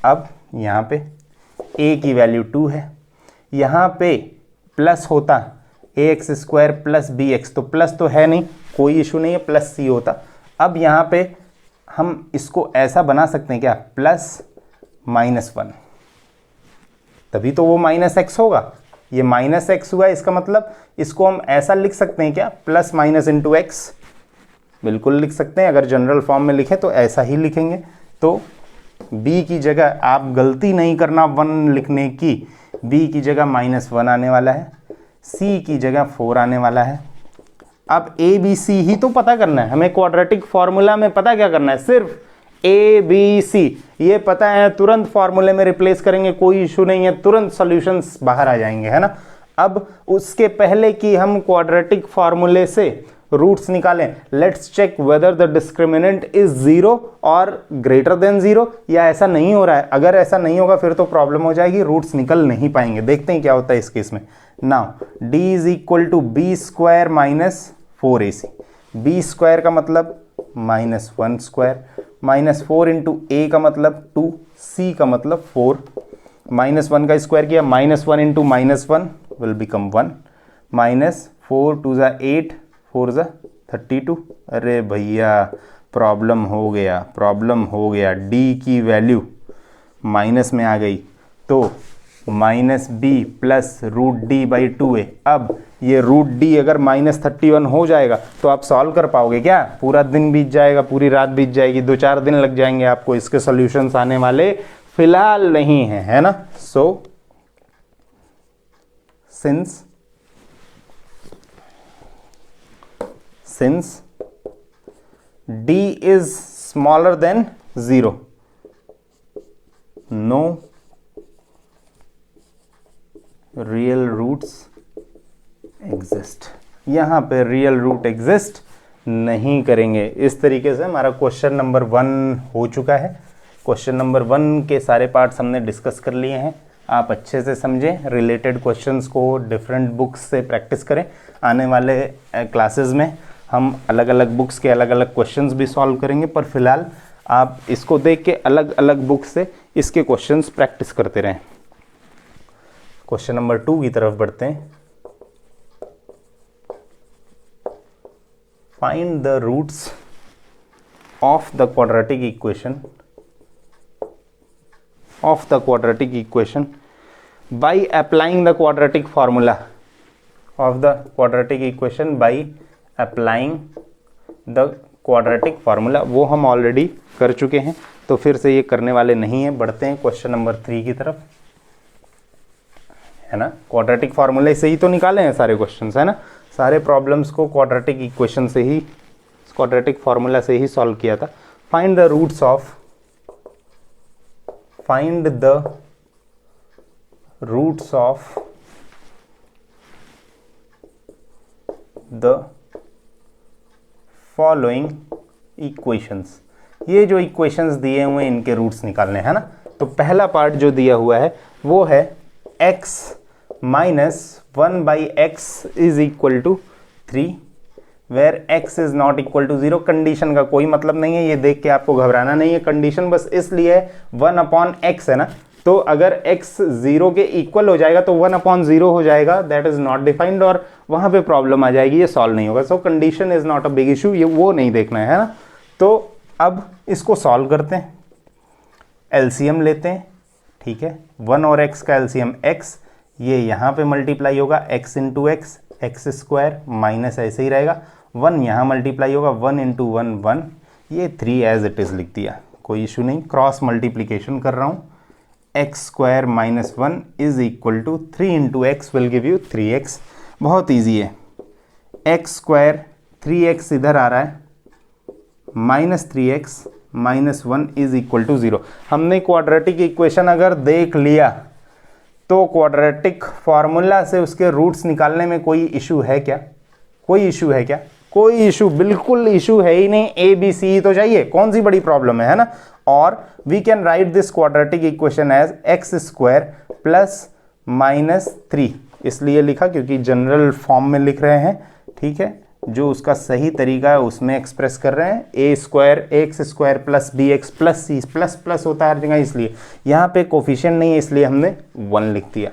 अब यहाँ पे a की वैल्यू 2 है, यहाँ पे प्लस होता ax² + bx, तो प्लस तो है नहीं, कोई इशू नहीं है, प्लस c होता। अब यहाँ पे हम इसको ऐसा बना सकते हैं क्या? +-1, तभी तो वो -x होगा। ये -x हुआ, इसका मतलब इसको हम ऐसा लिख सकते हैं क्या? +- x, बिल्कुल लिख सकते हैं। अगर जनरल फॉर्म में लिखें तो ऐसा ही लिखेंगे। तो b की जगह आप गलती नहीं करना 1 लिखने की, b की जगह -1 आने वाला है, c की जगह 4 आने वाला है। अब a b c ही तो पता करना है हमें। क्वाड्रेटिक फॉर्मूला में पता क्या करना है? सिर्फ a b c ये पता है, तुरंत फॉर्मूले में रिप्लेस करेंगे, कोई इशू नहीं है, तुरंत सॉल्यूशंस बाहर आ जाएंगे, है ना। अब उसके पहले कि हम क्वाड्रेटिक फॉर्मूले से रूट्स निकालें, let's check whether the discriminant is 0 और ग्रेटर देन 0, या ऐसा नहीं हो रहा है। अगर ऐसा नहीं होगा फिर तो प्रॉब्लम हो जाएगी, रूट्स निकल नहीं पाएंगे। देखते हैं क्या होता है इस केस में। Now d is equal to b² - 4ac, b² का मतलब -1², -4 इंटू a का मतलब 2, c का मतलब 4, -1 का स्क्वायर किया, -1 इंटू -1 विल बिकम 1, 4 2 ज़ा 8, 4 ज़ा 32। अरे भैया प्रॉब्लम हो गया। डी की वैल्यू माइनस में आ गई, तो minus B plus root D by 2a। अब ये रूट डी अगर -31 हो जाएगा तो आप सॉल्व कर पाओगे क्या? पूरा दिन बीत जाएगा, पूरी रात बीत जाएगी, 2-4 दिन लग जाएंगे आपको, इसके सॉल्यूशंस आने वाले फिलहाल नहीं है ना। सो since d is smaller than 0, no real roots exist। यहां पे रियल रूट एग्जिस्ट नहीं करेंगे। इस तरीके से हमारा क्वेश्चन नंबर 1 हो चुका है। क्वेश्चन नंबर 1 के सारे पार्ट्स हमने डिस्कस कर लिए हैं। आप अच्छे से समझें, रिलेटेड क्वेश्चंस को डिफरेंट बुक्स से प्रैक्टिस करें। आने वाले क्लासेस में हम अलग अलग बुक्स के अलग अलग क्वेश्चंस भी सॉल्व करेंगे, पर फिलहाल आप इसको देख के अलग अलग बुक्स से इसके क्वेश्चंस प्रैक्टिस करते रहें। क्वेश्चन नंबर 2 की तरफ बढ़ते हैं। Find the roots of the quadratic equation by applying the quadratic formula of the quadratic equation by applying the quadratic formula। वो हम ऑलरेडी कर चुके हैं, तो फिर से ये करने वाले नहीं हैं। बढ़ते हैं क्वेश्चन नंबर 3 की तरफ, है ना। क्वाड्रेटिक फार्मूले से ही तो निकाले हैं सारे क्वेश्चंस, है ना। सारे प्रॉब्लम्स को क्वाड्रेटिक इक्वेशन से ही, क्वाड्रेटिक फार्मूला से ही सॉल्व किया था। Find the roots of the following equations. ये जो इक्वेशंस दिए हुए हैं इनके रूट्स निकालने हैं ना। तो पहला पार्ट जो दिया हुआ है वो है x minus 1/x is equal to 3 where x is not equal to 0। Condition का कोई मतलब नहीं है, ये देख के आपको घबराना नहीं है। कंडीशन बस इसलिए है 1/x है ना, तो अगर x 0 के इक्वल हो जाएगा तो 1/0 हो जाएगा, दैट इज नॉट डिफाइंड, और वहां पे प्रॉब्लम आ जाएगी, ये सॉल्व नहीं होगा। सो condition is not a big issue, ये वो नहीं देखना है ना। तो अब इसको सॉल्व करते हैं, एलसीएम लेते हैं, ठीक है। 1 और x का एलसीएम x, ये यहाँ पे मल्टीप्लाई होगा x into x, x square minus ऐसे ही रहेगा, 1 यहाँ मल्टीप्लाई होगा, 1 इंटू 1 1, ये 3 एज इट इज़ लिख दिया, कोई इशू नहीं। क्रॉस मल्टीप्लीकेशन कर रहा हूँ, X square minus 1 is equal to 3 into X will give you 3x। बहुत ईजी है। एक्स स्क्वायर 3x इधर आ रहा है, minus 3x minus 1 is equal to 0। हमने क्वाड्रेटिक इक्वेशन अगर देख लिया तो क्वाड्रेटिक फॉर्मूला से उसके रूट्स निकालने में कोई इशू है क्या? कोई इशू है क्या? कोई इशू, बिल्कुल इशू है ही नहीं। ए बी सी तो चाहिए, कौन सी बड़ी प्रॉब्लम है ना। और we can write this quadratic equation as X square plus minus 3, इसलिए लिखा क्योंकि जनरल फॉर्म में लिख रहे हैं, ठीक है। जो उसका सही तरीका है उसमें एक्सप्रेस कर रहे हैं। A square X square plus B x plus C, plus plus होता है हर जगह, इसलिए यहाँ पे कोफिशिएंट नहीं है, इसलिए हमने 1 लिख दिया।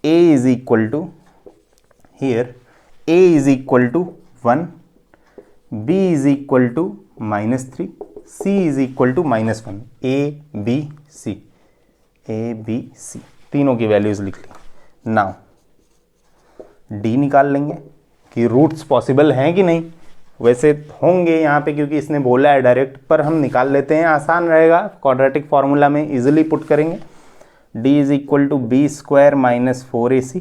A is equal to, here A is equal to 1, B is equal to -3, C is equal to -1। A B C तीनों की वैल्यूज लिख ली। नाउ डी निकाल लेंगे कि रूट्स पॉसिबल हैं कि नहीं। वैसे होंगे यहाँ पे क्योंकि इसने बोला है डायरेक्ट, पर हम निकाल लेते हैं, आसान रहेगा। क्वाड्रेटिक फार्मूला में इजीली पुट करेंगे। D is equal to B square minus 4ac,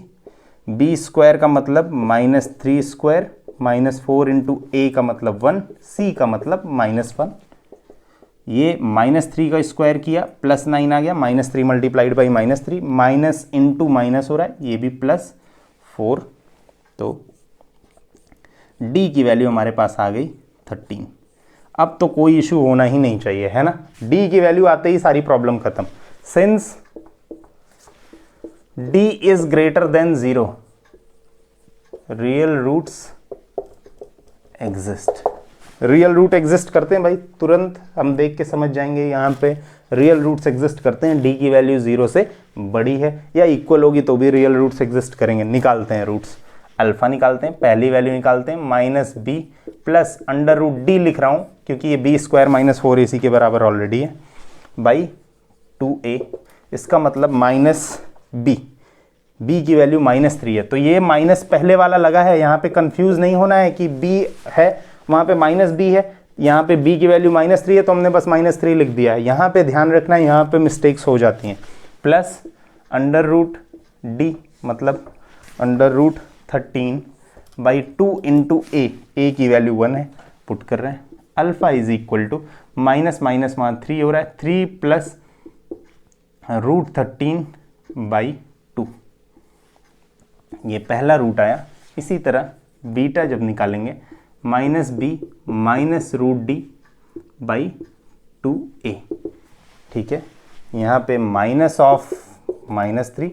B square का मतलब -3 स्क्वायर माइनस 4 इंटू ए का मतलब 1, सी का मतलब -1। ये -3 का स्क्वायर किया, +9 आ गया, -3 multiplied by -3, minus into minus हो रहा है, ये भी +4। तो डी की वैल्यू हमारे पास आ गई 13। अब तो कोई इशू होना ही नहीं चाहिए, है ना। डी की वैल्यू आते ही सारी प्रॉब्लम खत्म। Since D is greater than 0, real roots exist. Real root exist करते हैं भाई, तुरंत हम देख के समझ जाएंगे। यहाँ पे रियल रूट्स एग्जिस्ट करते हैं। डी की वैल्यू 0 से बड़ी है या इक्वल होगी तो भी रियल रूट्स एग्जिस्ट करेंगे। निकालते हैं रूट्स। अल्फा निकालते हैं, पहली वैल्यू निकालते हैं minus B plus under root D लिख रहा हूँ क्योंकि ये बी स्क्वायर माइनस 4ac के बराबर ऑलरेडी है बाई 2a। इसका मतलब माइनस बी की वैल्यू -3 है, तो ये माइनस पहले वाला लगा है, यहाँ पे कंफ्यूज नहीं होना है कि b है वहाँ पे -b है, यहाँ पे b की वैल्यू -3 है तो हमने बस -3 लिख दिया है। यहाँ पे ध्यान रखना है, यहाँ पे मिस्टेक्स हो जाती हैं। प्लस अंडर रूट डी मतलब अंडर रूट 13/2 इंटू ए की वैल्यू 1 है, पुट कर रहे हैं। Alpha is equal to minus वहाँ 3 हो रहा है, 3 प्लस रूट 13/2, ये पहला रूट आया। इसी तरह बीटा जब निकालेंगे minus B minus root D by 2a, ठीक है। यहाँ पे minus of -3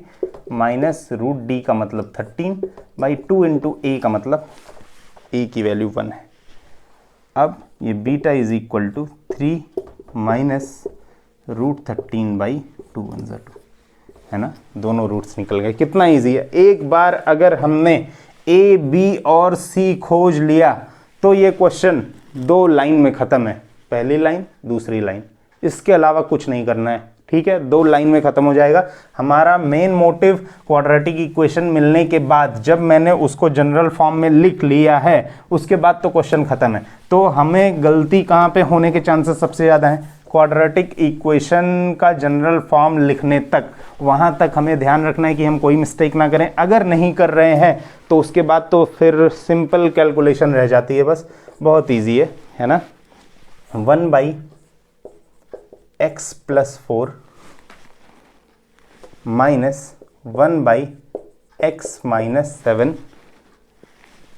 minus root D का मतलब 13/2 इंटू ए का मतलब a की वैल्यू 1 है। अब ये beta is equal to 3 minus root 13/2 1 2, है ना, दोनों रूट्स निकल गए। कितना इजी है। एक बार अगर हमने ए बी और सी खोज लिया तो ये क्वेश्चन 2 लाइन में ख़त्म है, पहली लाइन दूसरी लाइन, इसके अलावा कुछ नहीं करना है, ठीक है। 2 लाइन में ख़त्म हो जाएगा। हमारा मेन मोटिव क्वाड्रेटिक इक्वेशन मिलने के बाद जब मैंने उसको जनरल फॉर्म में लिख लिया है उसके बाद तो क्वेश्चन ख़त्म है। तो हमें गलती कहाँ पे होने के चांसेस सबसे ज़्यादा हैं, क्वाड्रेटिक इक्वेशन का जनरल फॉर्म लिखने तक, वहाँ तक हमें ध्यान रखना है कि हम कोई मिस्टेक ना करें। अगर नहीं कर रहे हैं तो उसके बाद तो फिर सिंपल कैलकुलेशन रह जाती है, बस बहुत ईजी है ना। 1/x + 4 minus 1/x - 7।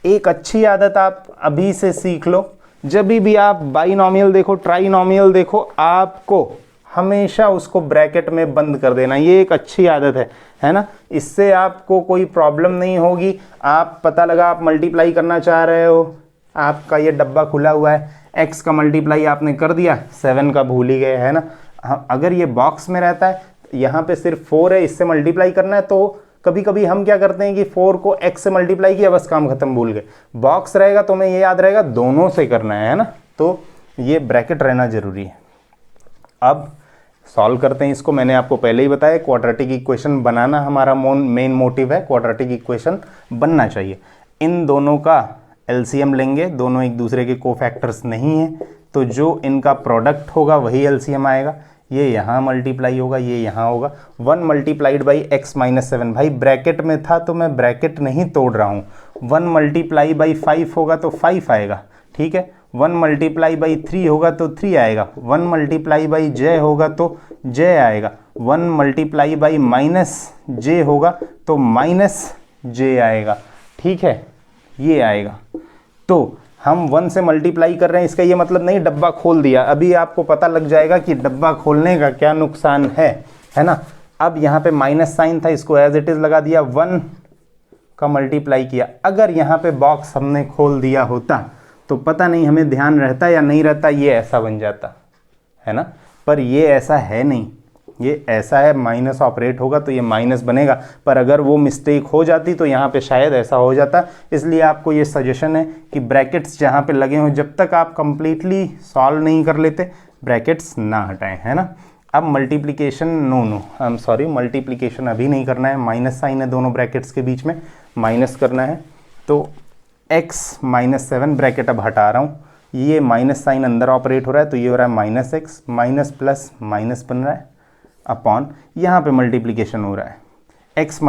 एक अच्छी आदत आप अभी से सीख लो, जब भी आप बाइनॉमियल देखो ट्राइनॉमियल देखो आपको हमेशा उसको ब्रैकेट में बंद कर देना, ये एक अच्छी आदत है ना। इससे आपको कोई प्रॉब्लम नहीं होगी। आप पता लगा आप मल्टीप्लाई करना चाह रहे हो, आपका ये डब्बा खुला हुआ है, x का मल्टीप्लाई आपने कर दिया, 7 का भूल ही गए, है ना। अगर ये बॉक्स में रहता है, यहाँ पे सिर्फ 4 है, इससे मल्टीप्लाई करना है, तो कभी कभी हम क्या करते हैं कि 4 को x से मल्टीप्लाई किया, बस काम खत्म, भूल गए। बॉक्स रहेगा तो हमें ये याद रहेगा दोनों से करना है ना, तो ये ब्रैकेट रहना जरूरी है। अब सॉल्व करते हैं इसको। मैंने आपको पहले ही बताया क्वाड्रेटिक इक्वेशन बनाना हमारा मेन मोटिव है, क्वाड्रेटिक इक्वेशन बनना चाहिए। इन दोनों का एलसीएम लेंगे, दोनों एक दूसरे के कोफैक्टर्स नहीं है, तो जो इनका प्रोडक्ट होगा वही एलसीएम आएगा। ये यहाँ मल्टीप्लाई होगा, ये यहाँ होगा। 1 × x - 7, भाई ब्रैकेट में था तो मैं ब्रैकेट नहीं तोड़ रहा हूँ। 1 × 5 होगा तो 5 आएगा, ठीक है। 1 × 3 होगा तो 3 आएगा। 1 × j होगा तो j आएगा। 1 × -j होगा तो -j आएगा, ठीक है, ये आएगा। तो हम 1 से मल्टीप्लाई कर रहे हैं, इसका ये मतलब नहीं डब्बा खोल दिया। अभी आपको पता लग जाएगा कि डब्बा खोलने का क्या नुकसान है ना। अब यहाँ पे माइनस साइन था, इसको एज इट इज़ लगा दिया, 1 का मल्टीप्लाई किया। अगर यहाँ पे बॉक्स हमने खोल दिया होता तो पता नहीं हमें ध्यान रहता या नहीं रहता, ये ऐसा बन जाता, है ना। पर ये ऐसा है नहीं, ये ऐसा है, माइनस ऑपरेट होगा तो ये माइनस बनेगा। पर अगर वो मिस्टेक हो जाती तो यहाँ पे शायद ऐसा हो जाता। इसलिए आपको ये सजेशन है कि ब्रैकेट्स जहाँ पे लगे हों, जब तक आप कंप्लीटली सॉल्व नहीं कर लेते ब्रैकेट्स ना हटाएं, है ना। अब मल्टीप्लिकेशन मल्टीप्लिकेशन अभी नहीं करना है, माइनस साइन है दोनों ब्रैकेट्स के बीच में, माइनस करना है। तो x - 7 ब्रैकेट अब हटा रहा हूँ, ये माइनस साइन अंदर ऑपरेट हो रहा है तो ये हो रहा है -x, माइनस प्लस माइनस बन रहा है, अपॉन यहाँ पे मल्टीप्लिकेशन हो रहा है, x ×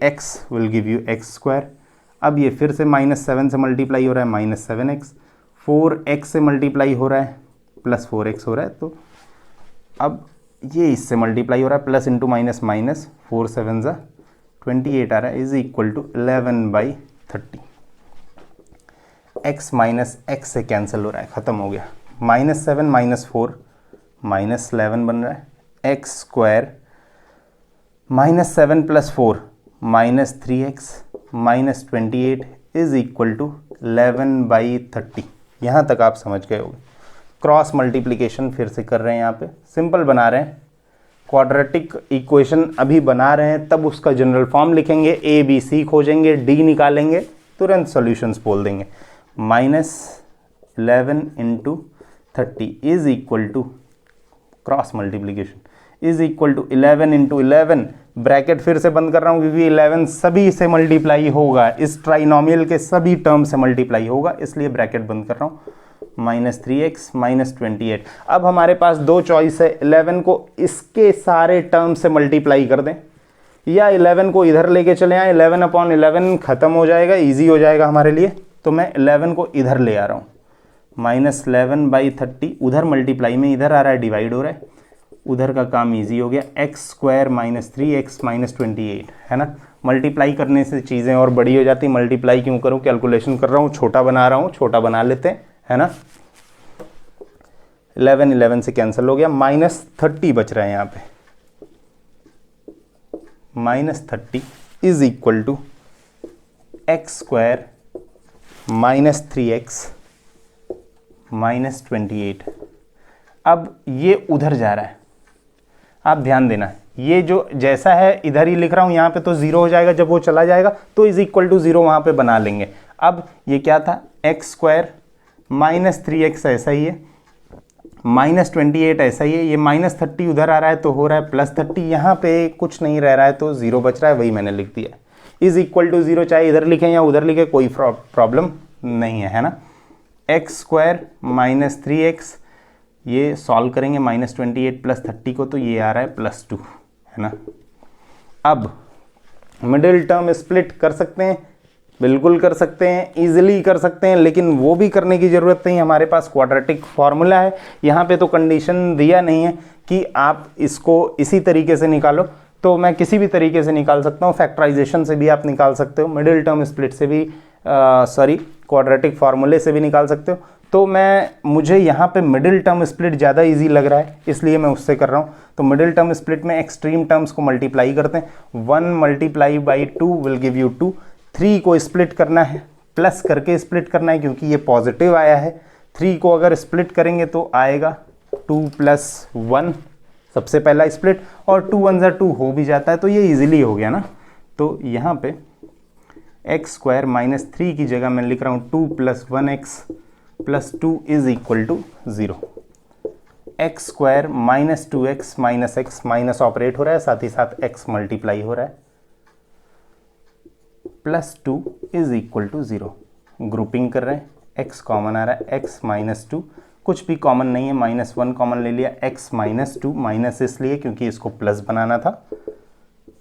x will give you x²। अब ये फिर से -7 से मल्टीप्लाई हो रहा है, -7x, 4x से मल्टीप्लाई हो रहा है, +4x हो रहा है। तो अब ये इससे मल्टीप्लाई हो रहा है, प्लस इंटू माइनस माइनस, 4 7 ज़ा 28 आ रहा है, is equal to 11/30। x minus x से कैंसिल हो रहा है, ख़त्म हो गया। -7 - 4 -11 बन रहा है, x² -7 + 4 -3x -28 is equal to 11/30। यहाँ तक आप समझ गए होंगे। क्रॉस मल्टीप्लिकेशन फिर से कर रहे हैं, यहाँ पे सिंपल बना रहे हैं, क्वाड्रेटिक इक्वेशन अभी बना रहे हैं तब उसका जनरल फॉर्म लिखेंगे, ए बी सी खोजेंगे, डी निकालेंगे, तुरंत सॉल्यूशंस बोल देंगे। -11 × 30 is equal to, cross multiplication, is equal to 11 × 11, bracket फिर से बंद कर रहा हूँ क्योंकि 11 सभी से मल्टीप्लाई होगा, इस ट्राइनोमियल के सभी टर्म से मल्टीप्लाई होगा, इसलिए ब्रैकेट बंद कर रहा हूँ। -3x -28। अब हमारे पास दो चॉइस है, 11 को इसके सारे टर्म से मल्टीप्लाई कर दें या 11 को इधर लेके चले आए, 11/11 खत्म हो जाएगा, इजी हो जाएगा हमारे लिए, तो मैं 11 को इधर ले आ रहा हूँ। -11/30 उधर मल्टीप्लाई में इधर आ रहा है, डिवाइड हो रहा है, उधर का काम इजी हो गया। x² - 3x -28 है ना। मल्टीप्लाई करने से चीज़ें और बड़ी हो जाती, मल्टीप्लाई क्यों करूँ, कैलकुलेशन कर रहा हूँ, छोटा बना रहा हूँ, छोटा बना लेते हैं, है ना। 11 से कैंसिल हो गया, -30 बच रहा है यहाँ पे। -30 is equal to x² - 3x -28। अब ये उधर जा रहा है, आप ध्यान देना, ये जो जैसा है इधर ही लिख रहा हूँ, यहाँ पे तो 0 हो जाएगा, जब वो चला जाएगा तो इज इक्वल टू 0 वहाँ पे बना लेंगे। अब ये क्या था, x² - 3x ऐसा ही है, -28 ऐसा ही है, ये -30 उधर आ रहा है तो हो रहा है +30, यहाँ पे कुछ नहीं रह रहा है तो 0 बच रहा है, वही मैंने लिख दिया। इज इक्वल टू 0 चाहे इधर लिखें या उधर लिखें, कोई प्रॉब्लम नहीं है ना। x² - 3x ये सॉल्व करेंगे, -28 + 30 को, तो ये आ रहा है +2, है ना। अब मिडिल टर्म स्प्लिट कर सकते हैं, बिल्कुल कर सकते हैं, इजीली कर सकते हैं, लेकिन वो भी करने की ज़रूरत नहीं, हमारे पास क्वाड्रेटिक फार्मूला है। यहाँ पे तो कंडीशन दिया नहीं है कि आप इसको इसी तरीके से निकालो, तो मैं किसी भी तरीके से निकाल सकता हूँ, फैक्टराइजेशन से भी आप निकाल सकते हो, मिडिल टर्म स्प्लिट से भी क्वाड्रेटिक फार्मूले से भी निकाल सकते हो। तो मुझे यहाँ पे मिडिल टर्म स्प्लिट ज़्यादा इजी लग रहा है, इसलिए मैं उससे कर रहा हूँ। तो मिडिल टर्म स्प्लिट में एक्सट्रीम टर्म्स को मल्टीप्लाई करते हैं, 1 × 2 विल गिव यू 2, 3 को स्प्लिट करना है, प्लस करके स्प्लिट करना है क्योंकि ये पॉजिटिव आया है, 3 को अगर स्प्लिट करेंगे तो आएगा 2 + 1, सबसे पहला स्प्लिट, और 2 × 1 2 हो भी जाता है, तो ये इजीली हो गया ना। तो यहाँ पे x² - 3 की जगह मैं लिख रहा हूँ 2 + 1x + 2 is equal to 0। x² - 2x - x minus operate हो रहा है, साथ ही साथ x मल्टीप्लाई हो रहा है, +2 इज इक्वल टू 0। ग्रुपिंग कर रहे हैं, x कॉमन आ रहा है, x - 2, कुछ भी कॉमन नहीं है, -1 कॉमन ले लिया, x - 2 माइनस इसलिए क्योंकि इसको प्लस बनाना था,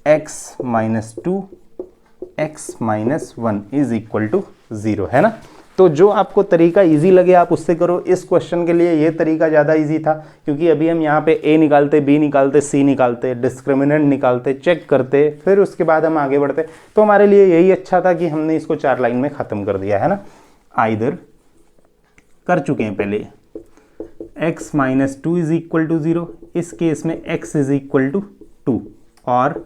x - 2 x - 1 is equal to 0, है ना। तो जो आपको तरीका इजी लगे आप उससे करो। इस क्वेश्चन के लिए ये तरीका ज़्यादा इजी था क्योंकि अभी हम यहाँ पे a निकालते, b निकालते, c निकालते, डिस्क्रिमिनेंट निकालते, चेक करते, फिर उसके बाद हम आगे बढ़ते, तो हमारे लिए यही अच्छा था कि हमने इसको 4 लाइन में ख़त्म कर दिया, है ना। आइदर कर चुके हैं पहले, x - 2 इज इक्वल टू 0, इस केस में x इज इक्वल टू 2, और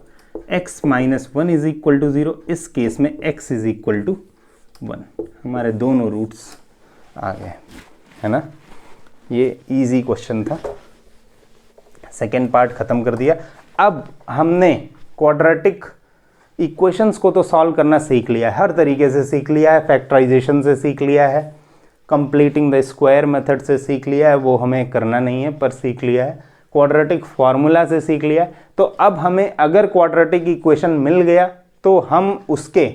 x - 1 इज इक्वल टू 0, इस केस में x इज इक्वल टू 1। हमारे दोनों रूट्स आ गए, है ना। ये इजी क्वेश्चन था, सेकेंड पार्ट खत्म कर दिया। अब हमने क्वाड्रेटिक इक्वेशंस को तो सॉल्व करना सीख लिया है, हर तरीके से सीख लिया है, फैक्टराइजेशन से सीख लिया है, कंप्लीटिंग द स्क्वायर मेथड से सीख लिया है, वो हमें करना नहीं है पर सीख लिया है, क्वाड्रेटिक फार्मूला से सीख लिया है। तो अब हमें अगर क्वाड्रेटिक इक्वेशन मिल गया तो हम उसके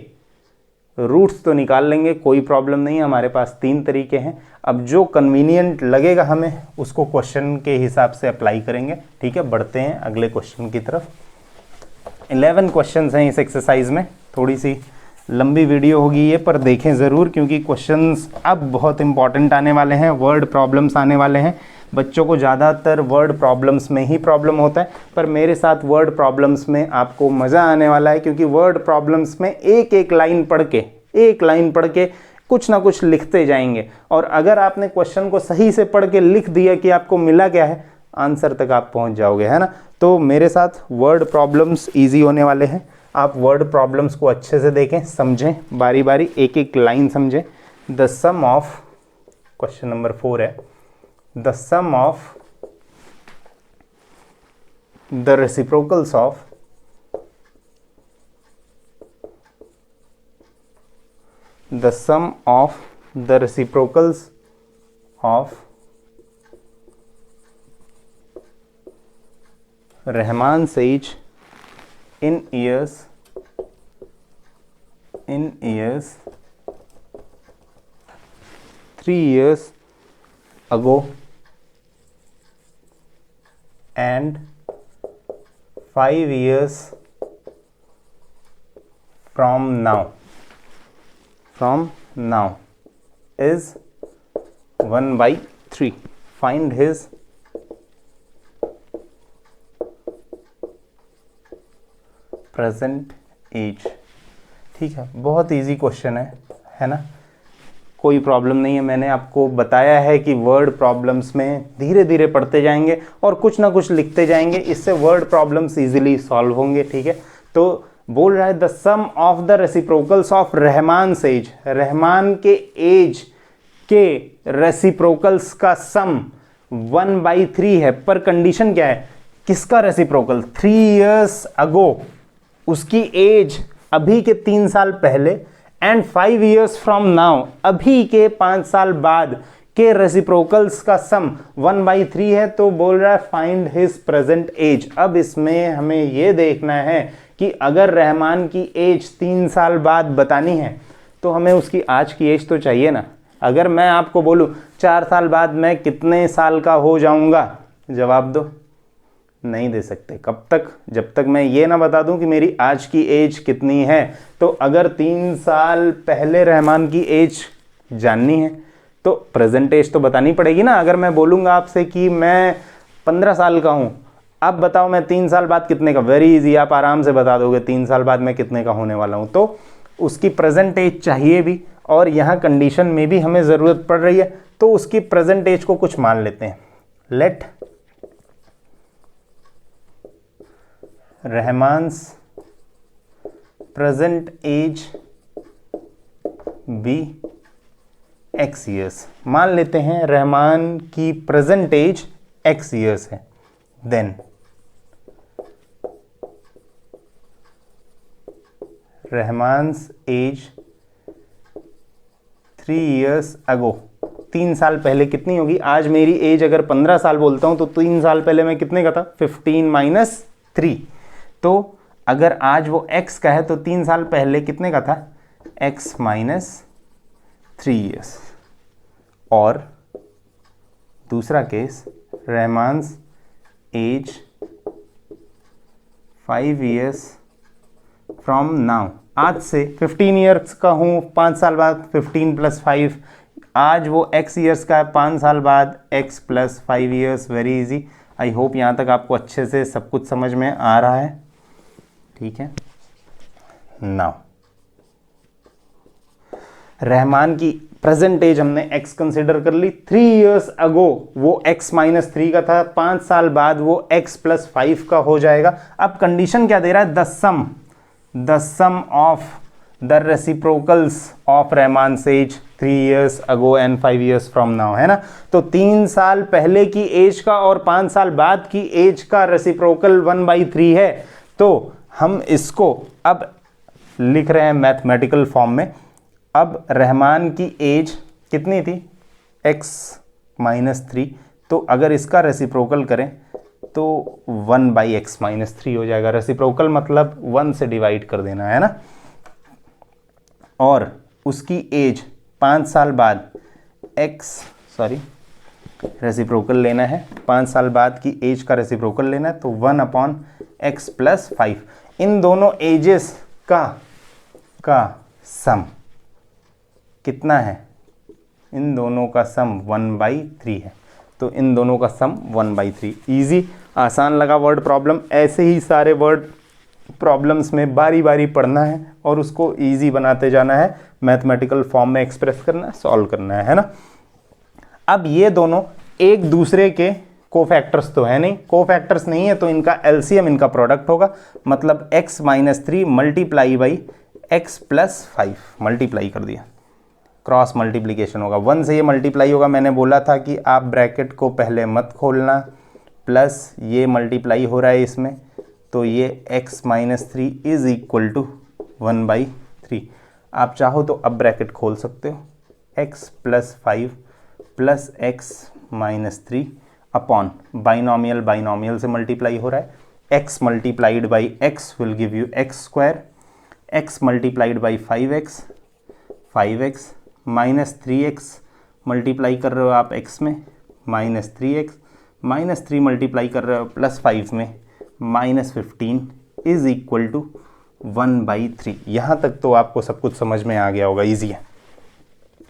रूट्स तो निकाल लेंगे, कोई प्रॉब्लम नहीं है, हमारे पास 3 तरीके हैं। अब जो कन्वीनियंट लगेगा हमें उसको क्वेश्चन के हिसाब से अप्लाई करेंगे, ठीक है। बढ़ते हैं अगले क्वेश्चन की तरफ। 11 क्वेश्चंस हैं इस एक्सरसाइज में, थोड़ी सी लंबी वीडियो होगी ये, पर देखें ज़रूर क्योंकि क्वेश्चंस अब बहुत इंपॉर्टेंट आने वाले हैं, वर्ड प्रॉब्लम्स आने वाले हैं। बच्चों को ज़्यादातर वर्ड प्रॉब्लम्स में ही प्रॉब्लम होता है, पर मेरे साथ वर्ड प्रॉब्लम्स में आपको मज़ा आने वाला है क्योंकि वर्ड प्रॉब्लम्स में एक लाइन पढ़ के कुछ ना कुछ लिखते जाएंगे, और अगर आपने क्वेश्चन को सही से पढ़ के लिख दिया कि आपको मिला क्या है, आंसर तक आप पहुंच जाओगे, है ना। तो मेरे साथ वर्ड प्रॉब्लम्स ईजी होने वाले हैं, आप वर्ड प्रॉब्लम्स को अच्छे से देखें, समझें, बारी बारी एक लाइन समझें। The sum of, question number 4 है, the sum of the reciprocals of the sum of the reciprocals of Rahman's age in years 3 years ago and 5 years from now is 1/3. Find his present age. ठीक है, बहुत इजी क्वेश्चन है ना, कोई प्रॉब्लम नहीं है। मैंने आपको बताया है कि वर्ड प्रॉब्लम्स में धीरे धीरे पढ़ते जाएंगे और कुछ ना कुछ लिखते जाएंगे, इससे वर्ड प्रॉब्लम्स इजीली सॉल्व होंगे। ठीक है, तो बोल रहा है the sum of the reciprocals of Rahman age, Rahman के एज के रेसिप्रोकल्स का सम 1/3 है। पर कंडीशन क्या है, किसका रेसिप्रोकल? 3 years अगो, उसकी एज अभी के 3 साल पहले, एंड 5 years फ्रॉम नाउ, अभी के 5 साल बाद के रेसिप्रोकल्स का सम 1/3 है। तो बोल रहा है फाइंड हिज प्रेजेंट एज। अब इसमें हमें यह देखना है कि अगर रहमान की एज 3 साल बाद बतानी है तो हमें उसकी आज की एज तो चाहिए ना। अगर मैं आपको बोलूं 4 साल बाद मैं कितने साल का हो जाऊंगा, जवाब दो। नहीं दे सकते। कब तक? जब तक मैं ये ना बता दूं कि मेरी आज की एज कितनी है। तो अगर 3 साल पहले रहमान की एज जाननी है तो प्रेजेंट एज तो बतानी पड़ेगी ना। अगर मैं बोलूंगा आपसे कि मैं 15 साल का हूं, अब बताओ मैं 3 साल बाद कितने का, वेरी इजी, आप आराम से बता दोगे 3 साल बाद मैं कितने का होने वाला हूं। तो उसकी प्रेजेंट एज चाहिए भी, और यहाँ कंडीशन में भी हमें ज़रूरत पड़ रही है, तो उसकी प्रेजेंट एज को कुछ मान लेते हैं। Let Rahman's present age be x years। मान लेते हैं रहमान की प्रेजेंट एज x years है। Then Rahman's age 3 years ago, 3 साल पहले कितनी होगी? आज मेरी एज अगर 15 साल बोलता हूं तो 3 साल पहले मैं कितने का था? 15 - 3। तो अगर आज वो x का है तो 3 साल पहले कितने का था? x - 3 years। और दूसरा case, Rahman's age 5 years from now, आज से 15 years का हूँ, 5 साल बाद 15 + 5, आज वो x years का है, 5 साल बाद x + 5 years। Very easy. I hope यहाँ तक आपको अच्छे से सब कुछ समझ में आ रहा है। ठीक है, नाउ रहमान की प्रेजेंट एज हमने x कंसिडर कर ली। 3 years अगो वो x - 3 का था, 5 साल बाद वो x + 5 का हो जाएगा। अब कंडीशन क्या दे रहा है? The sum of the reciprocals of Rahman age 3 years ago and 5 years from now, है ना। तो 3 साल पहले की एज का और 5 साल बाद की एज का रेसिप्रोकल 1/3 है। तो हम इसको अब लिख रहे हैं मैथमेटिकल फॉर्म में। अब रहमान की एज कितनी थी? x - 3। तो अगर इसका रेसिप्रोकल करें तो 1/x - 3 हो जाएगा। रेसिप्रोकल मतलब 1 से डिवाइड कर देना, है ना। और उसकी एज 5 साल बाद रेसिप्रोकल लेना है, 5 साल बाद की एज का रेसिप्रोकल लेना है, तो 1/x + 5। इन दोनों एजेस का सम कितना है? इन दोनों का सम 1/3 है। तो इन दोनों का सम 1/3। इजी, आसान लगा वर्ड प्रॉब्लम। ऐसे ही सारे वर्ड प्रॉब्लम्स में बारी बारी पढ़ना है और उसको इजी बनाते जाना है, मैथमेटिकल फॉर्म में एक्सप्रेस करना है, सॉल्व करना है ना। अब ये दोनों एक दूसरे के कोफैक्टर्स तो है नहीं, कोफैक्टर्स नहीं है तो इनका एलसीएम, इनका प्रोडक्ट होगा। मतलब x - 3 × x + 5 मल्टीप्लाई कर दिया, क्रॉस मल्टीप्लिकेशन होगा। 1 से ये मल्टीप्लाई होगा। मैंने बोला था कि आप ब्रैकेट को पहले मत खोलना, प्लस ये मल्टीप्लाई हो रहा है इसमें, तो ये x minus 3 is equal to 1/3। आप चाहो तो अब ब्रैकेट खोल सकते हो, x plus 5 plus x minus 3 upon binomial, binomial से मल्टीप्लाई हो रहा है, x multiplied by x will give you x square, x multiplied by 5x minus 3x multiply कर रहे हो आप x में, माइनस 3x माइनस 3 मल्टीप्लाई कर रहे हो प्लस 5 में, माइनस 15 इज इक्वल टू 1/3। यहाँ तक तो आपको सब कुछ समझ में आ गया होगा, ईजी है।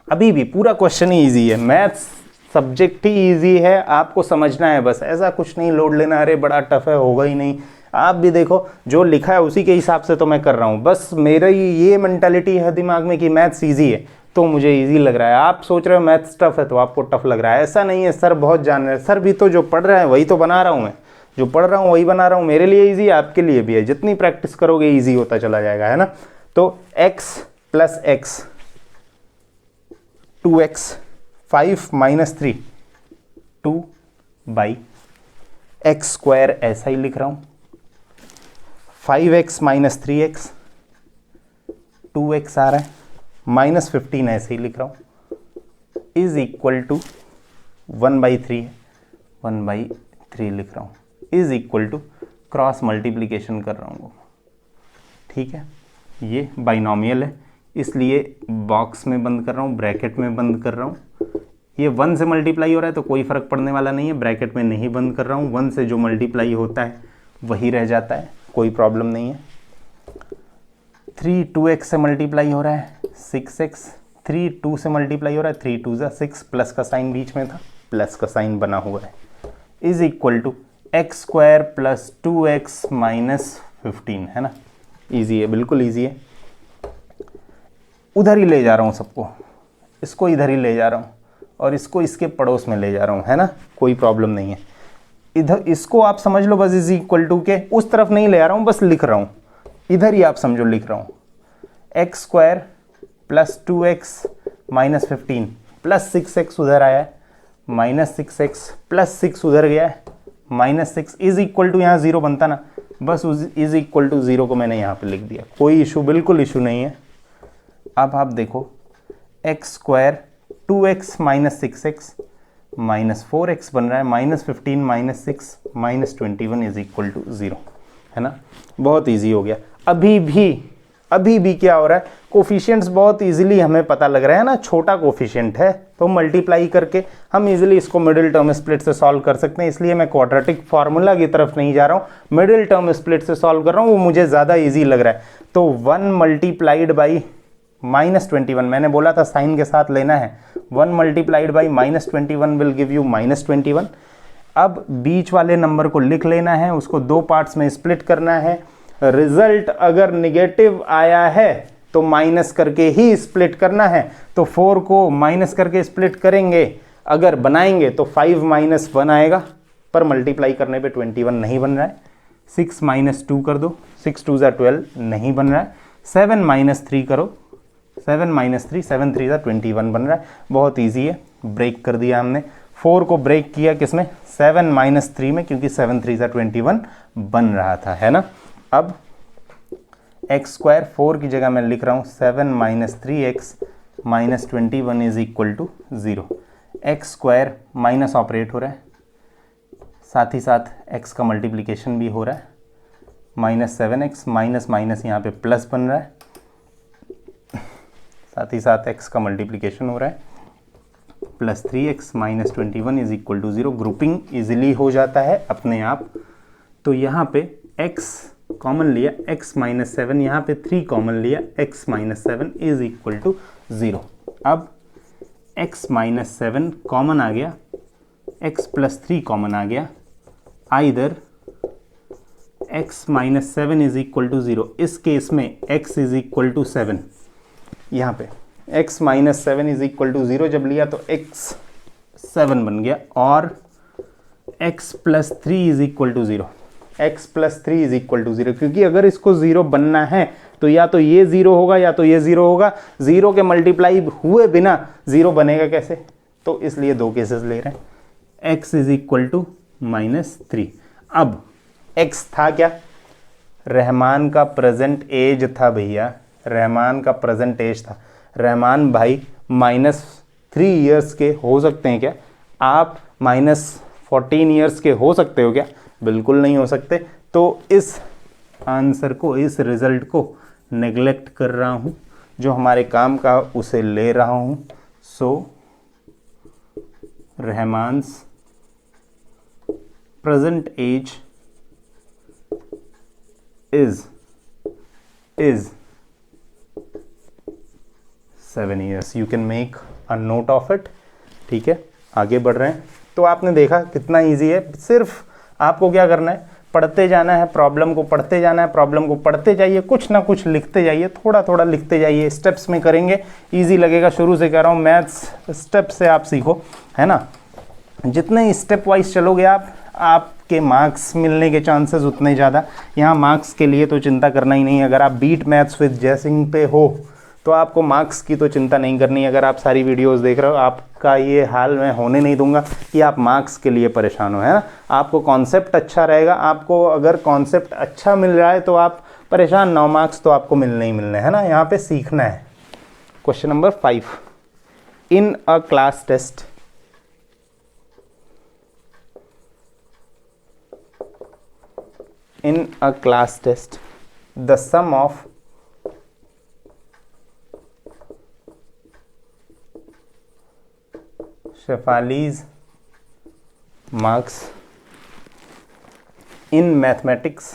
अभी भी पूरा क्वेश्चन ही ईजी है, मैथ्स सब्जेक्ट ही ईजी है, आपको समझना है बस, ऐसा कुछ नहीं लोड लेना, अरे बड़ा टफ है, होगा ही नहीं। आप भी देखो जो लिखा है उसी के हिसाब से तो मैं कर रहा हूँ, बस मेरा ये मेंटालिटी है दिमाग में कि मैथ्स ईजी है तो मुझे ईजी लग रहा है। आप सोच रहे हो मैथ्स टफ है तो आपको टफ लग रहा है, ऐसा नहीं है। सर बहुत जान रहे हैं, सर भी तो जो पढ़ रहे हैं वही तो बना रहा हूँ मैं, जो पढ़ रहा हूँ वही बना रहा हूँ। मेरे लिए ईजी है, आपके लिए भी है, जितनी प्रैक्टिस करोगे ईजी होता चला जाएगा, है ना। तो x plus x 2x 5 minus 3 2/x square ऐसा ही लिख रहा हूँ, 5x माइनस 3x 2x आ रहा है, माइनस 15 ऐसे ही लिख रहा हूँ, इज इक्वल टू 1/3 है, 1/3 लिख रहा हूँ, is equal to cross multiplication कर रहा हूँ, ठीक है। ये बाइनोमियल है इसलिए बॉक्स में बंद कर रहा हूँ, ब्रैकेट में बंद कर रहा हूँ। ये 1 से मल्टीप्लाई हो रहा है तो कोई फ़र्क पड़ने वाला नहीं है, ब्रैकेट में नहीं बंद कर रहा हूँ, 1 से जो मल्टीप्लाई होता है वही रह जाता है, कोई प्रॉब्लम नहीं है। 3 2x से मल्टीप्लाई हो रहा है 6x, 3 2 से मल्टीप्लाई हो रहा है 3 2 ज़ा 6, प्लस का साइन बीच में था, प्लस का साइन बना हुआ है, is equal to x square plus 2x minus 15, है ना। ईजी है, बिल्कुल ईजी है। उधर ही ले जा रहा हूँ सबको, इसको इधर ही ले जा रहा हूँ और इसको इसके पड़ोस में ले जा रहा हूँ, है ना, कोई प्रॉब्लम नहीं है। इधर इसको आप समझ लो बस, इज इक्वल टू के उस तरफ नहीं ले आ रहा हूँ, बस लिख रहा हूँ, इधर ही आप समझो लिख रहा हूँ। x square plus 2x minus 15 plus 6x उधर आया है, माइनस 6x प्लस 6 उधर गया है, माइनस 6 इज इक्वल टू, यहाँ 0 बनता ना, बस उस इज इक्वल टू 0 को मैंने यहाँ पे लिख दिया, कोई इशू, बिल्कुल इशू नहीं है। अब आप देखो x square 2x minus 6x minus 4x बन रहा है, minus 15 minus 6 minus 21 is equal to 0, है ना। बहुत इजी हो गया। अभी भी क्या हो रहा है, कोफिशिएंट्स बहुत इजीली हमें पता लग रहा है ना, छोटा कोफिशिएंट है तो मल्टीप्लाई करके हम इजीली इसको मिडिल टर्म स्प्लिट से सॉल्व कर सकते हैं, इसलिए मैं क्वाड्रेटिक फार्मूला की तरफ नहीं जा रहा हूँ, मिडिल टर्म स्प्लिट से सॉल्व कर रहा हूँ, वो मुझे ज़्यादा ईजी लग रहा है। तो 1 मल्टीप्लाइड बाई माइनस 21, मैंने बोला था साइन के साथ लेना है, 1 multiplied by minus 21 will give you minus 21। अब बीच वाले नंबर को लिख लेना है, उसको 2 पार्ट्स में स्प्लिट करना है, रिजल्ट अगर निगेटिव आया है तो माइनस करके ही स्प्लिट करना है, तो 4 को माइनस करके स्प्लिट करेंगे, अगर बनाएंगे तो 5 माइनस 1 आएगा, पर मल्टीप्लाई करने पे 21 नहीं बन रहा है। 6 माइनस 2 कर दो, 6 2 ज़ा 12 नहीं बन रहा है। 7 माइनस 3 करो, 7 माइनस 3 7 3 ज़ा 21 बन रहा है। बहुत ईजी है, ब्रेक कर दिया हमने, 4 को ब्रेक किया किसमें, 7 माइनस 3 में, क्योंकि 7 3 ज़ा 21 बन रहा था, है ना। अब x स्क्वायर 4 की जगह मैं लिख रहा हूँ 7 minus 3x minus 21 is equal to 0। X square minus operate हो रहा है, साथ ही साथ x का मल्टीप्लिकेशन भी हो रहा है, माइनस 7x माइनस माइनस यहाँ पे प्लस बन रहा है, साथ ही साथ x का मल्टीप्लिकेशन हो रहा है, plus 3x minus 21 is equal to 0। Grouping easily हो जाता है अपने आप। तो यहाँ पे x कॉमन लिया, x माइनस 7, यहाँ पे 3 कॉमन लिया, x minus 7 is equal to 0। अब x माइनस 7 कॉमन आ गया, x प्लस 3 कॉमन आ गया, either x minus 7 is equal to 0। इस केस में x इज इक्वल टू 7, यहाँ पे x minus 7 is equal to 0 जब लिया तो x 7 बन गया, और x plus 3 is equal to 0, x plus 3 is equal to 0, क्योंकि अगर इसको 0 बनना है तो या तो ये 0 होगा या तो ये 0 होगा, 0 के मल्टीप्लाई हुए बिना 0 बनेगा कैसे, तो इसलिए 2 केसेस ले रहे हैं। x is equal to -3। अब x था क्या, रहमान का प्रेजेंट एज था भैया, रहमान का प्रेजेंट एज था। रहमान भाई -3 ईयर्स के हो सकते हैं क्या? आप -14 ईयर्स के हो सकते हो क्या? बिल्कुल नहीं हो सकते। तो इस आंसर को, इस रिजल्ट को नेग्लेक्ट कर रहा हूँ, जो हमारे काम का उसे ले रहा हूँ। So Rahman's present age is 7 years. You can make a note of it. ठीक है, आगे बढ़ रहे हैं। तो आपने देखा कितना इजी है। सिर्फ आपको क्या करना है, पढ़ते जाना है, प्रॉब्लम को पढ़ते जाना है, प्रॉब्लम को पढ़ते जाइए, कुछ ना कुछ लिखते जाइए, थोड़ा थोड़ा लिखते जाइए। स्टेप्स में करेंगे इजी लगेगा। शुरू से कह रहा हूँ, मैथ्स स्टेप से आप सीखो, है ना। जितने स्टेप वाइज चलोगे आपके मार्क्स मिलने के चांसेस उतने ज़्यादा। यहाँ मार्क्स के लिए तो चिंता करना ही नहीं। अगर आप बीट मैथ्स विद जय सिंह पे हो तो आपको मार्क्स की तो चिंता नहीं करनी। अगर आप सारी वीडियोस देख रहे हो, आपका ये हाल मैं होने नहीं दूंगा कि आप मार्क्स के लिए परेशान हो, है ना। आपको कॉन्सेप्ट अच्छा रहेगा। आपको अगर कॉन्सेप्ट अच्छा मिल रहा है तो आप परेशान ना हो, मार्क्स तो आपको मिलने ही मिलने, है ना। यहाँ पे सीखना है। Question number 5, in a class test the sum of Shefali's marks in mathematics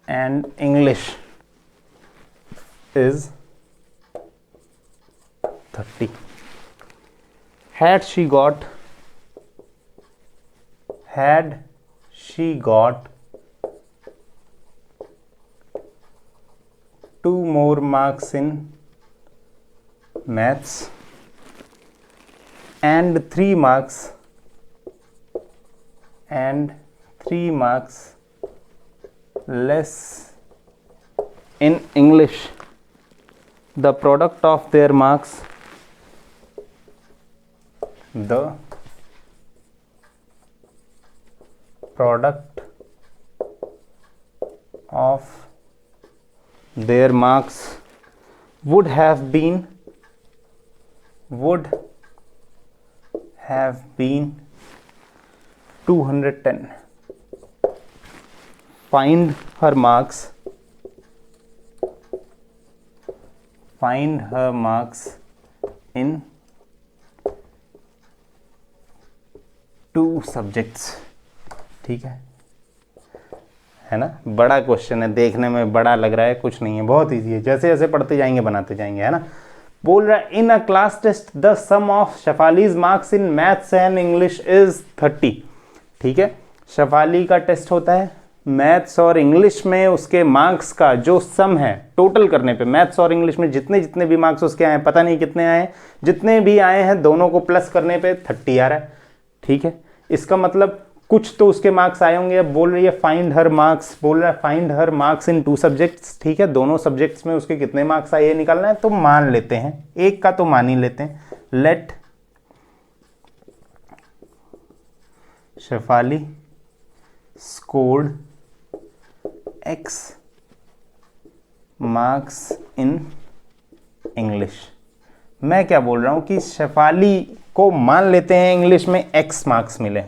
and English is 30. Had she got 2 more marks in maths and 3 marks less in English, the product of their marks would have been 210. Find her marks in 2 subjects. ठीक है ना। बड़ा क्वेश्चन है, देखने में बड़ा लग रहा है, कुछ नहीं है, बहुत इजी है। जैसे जैसे पढ़ते जाएंगे बनाते जाएंगे, है ना। बोल रहा है, in a class test the sum of Shefali's marks in maths and English is 30। ठीक है, शेफाली का टेस्ट होता है मैथ्स और इंग्लिश में, उसके मार्क्स का जो सम है टोटल करने पे, मैथ्स और इंग्लिश में जितने भी मार्क्स उसके आए, पता नहीं कितने आए, जितने भी आए हैं दोनों को प्लस करने पे 30 आ रहा है। ठीक है, इसका मतलब कुछ तो उसके मार्क्स आए होंगे। अब बोल रही है फाइंड हर मार्क्स, बोल रहा है find her marks in 2 subjects. ठीक है, दोनों सब्जेक्ट्स में उसके कितने मार्क्स आए ये निकालना है। तो मान लेते हैं, एक का तो मान ही लेते हैं। Let Shefali scored X marks in English. मैं क्या बोल रहा हूं कि शेफाली को मान लेते हैं इंग्लिश में X मार्क्स मिले।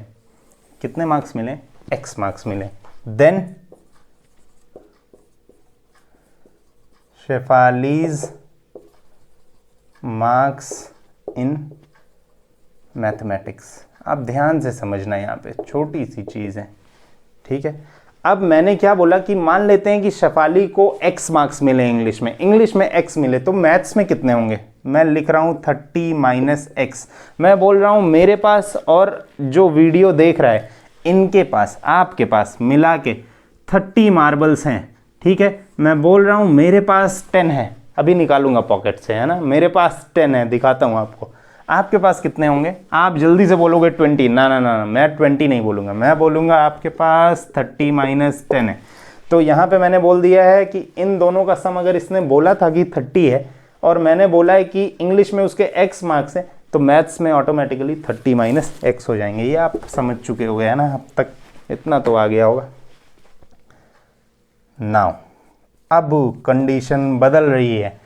कितने मार्क्स मिले? X मार्क्स मिले। Then Shefali's marks in mathematics. आप ध्यान से समझना, यहाँ पे छोटी सी चीज़ है। ठीक है, अब मैंने क्या बोला कि मान लेते हैं कि शेफाली को X मार्क्स मिले इंग्लिश में X मिले, तो मैथ्स में कितने होंगे? मैं लिख रहा हूँ 30 माइनस X। मैं बोल रहा हूँ मेरे पास और जो वीडियो देख रहा है इनके पास, आपके पास मिला के 30 मार्बल्स हैं। ठीक है, मैं बोल रहा हूँ मेरे पास 10 है, अभी निकालूंगा पॉकेट से, है ना। मेरे पास 10 है, दिखाता हूँ आपको। आपके पास कितने होंगे? आप जल्दी से बोलोगे 20। ना, मैं 20 नहीं बोलूँगा, मैं बोलूँगा आपके पास 30 माइनस 10 है। तो यहाँ पे मैंने बोल दिया है कि इन दोनों का सम, अगर इसने बोला था कि 30 है और मैंने बोला है कि इंग्लिश में उसके x मार्क्स हैं, तो मैथ्स में ऑटोमेटिकली 30 - x हो जाएंगे। ये आप समझ चुके हो गए हैं ना, अब तक इतना तो आ गया होगा। नाउ अब कंडीशन बदल रही है।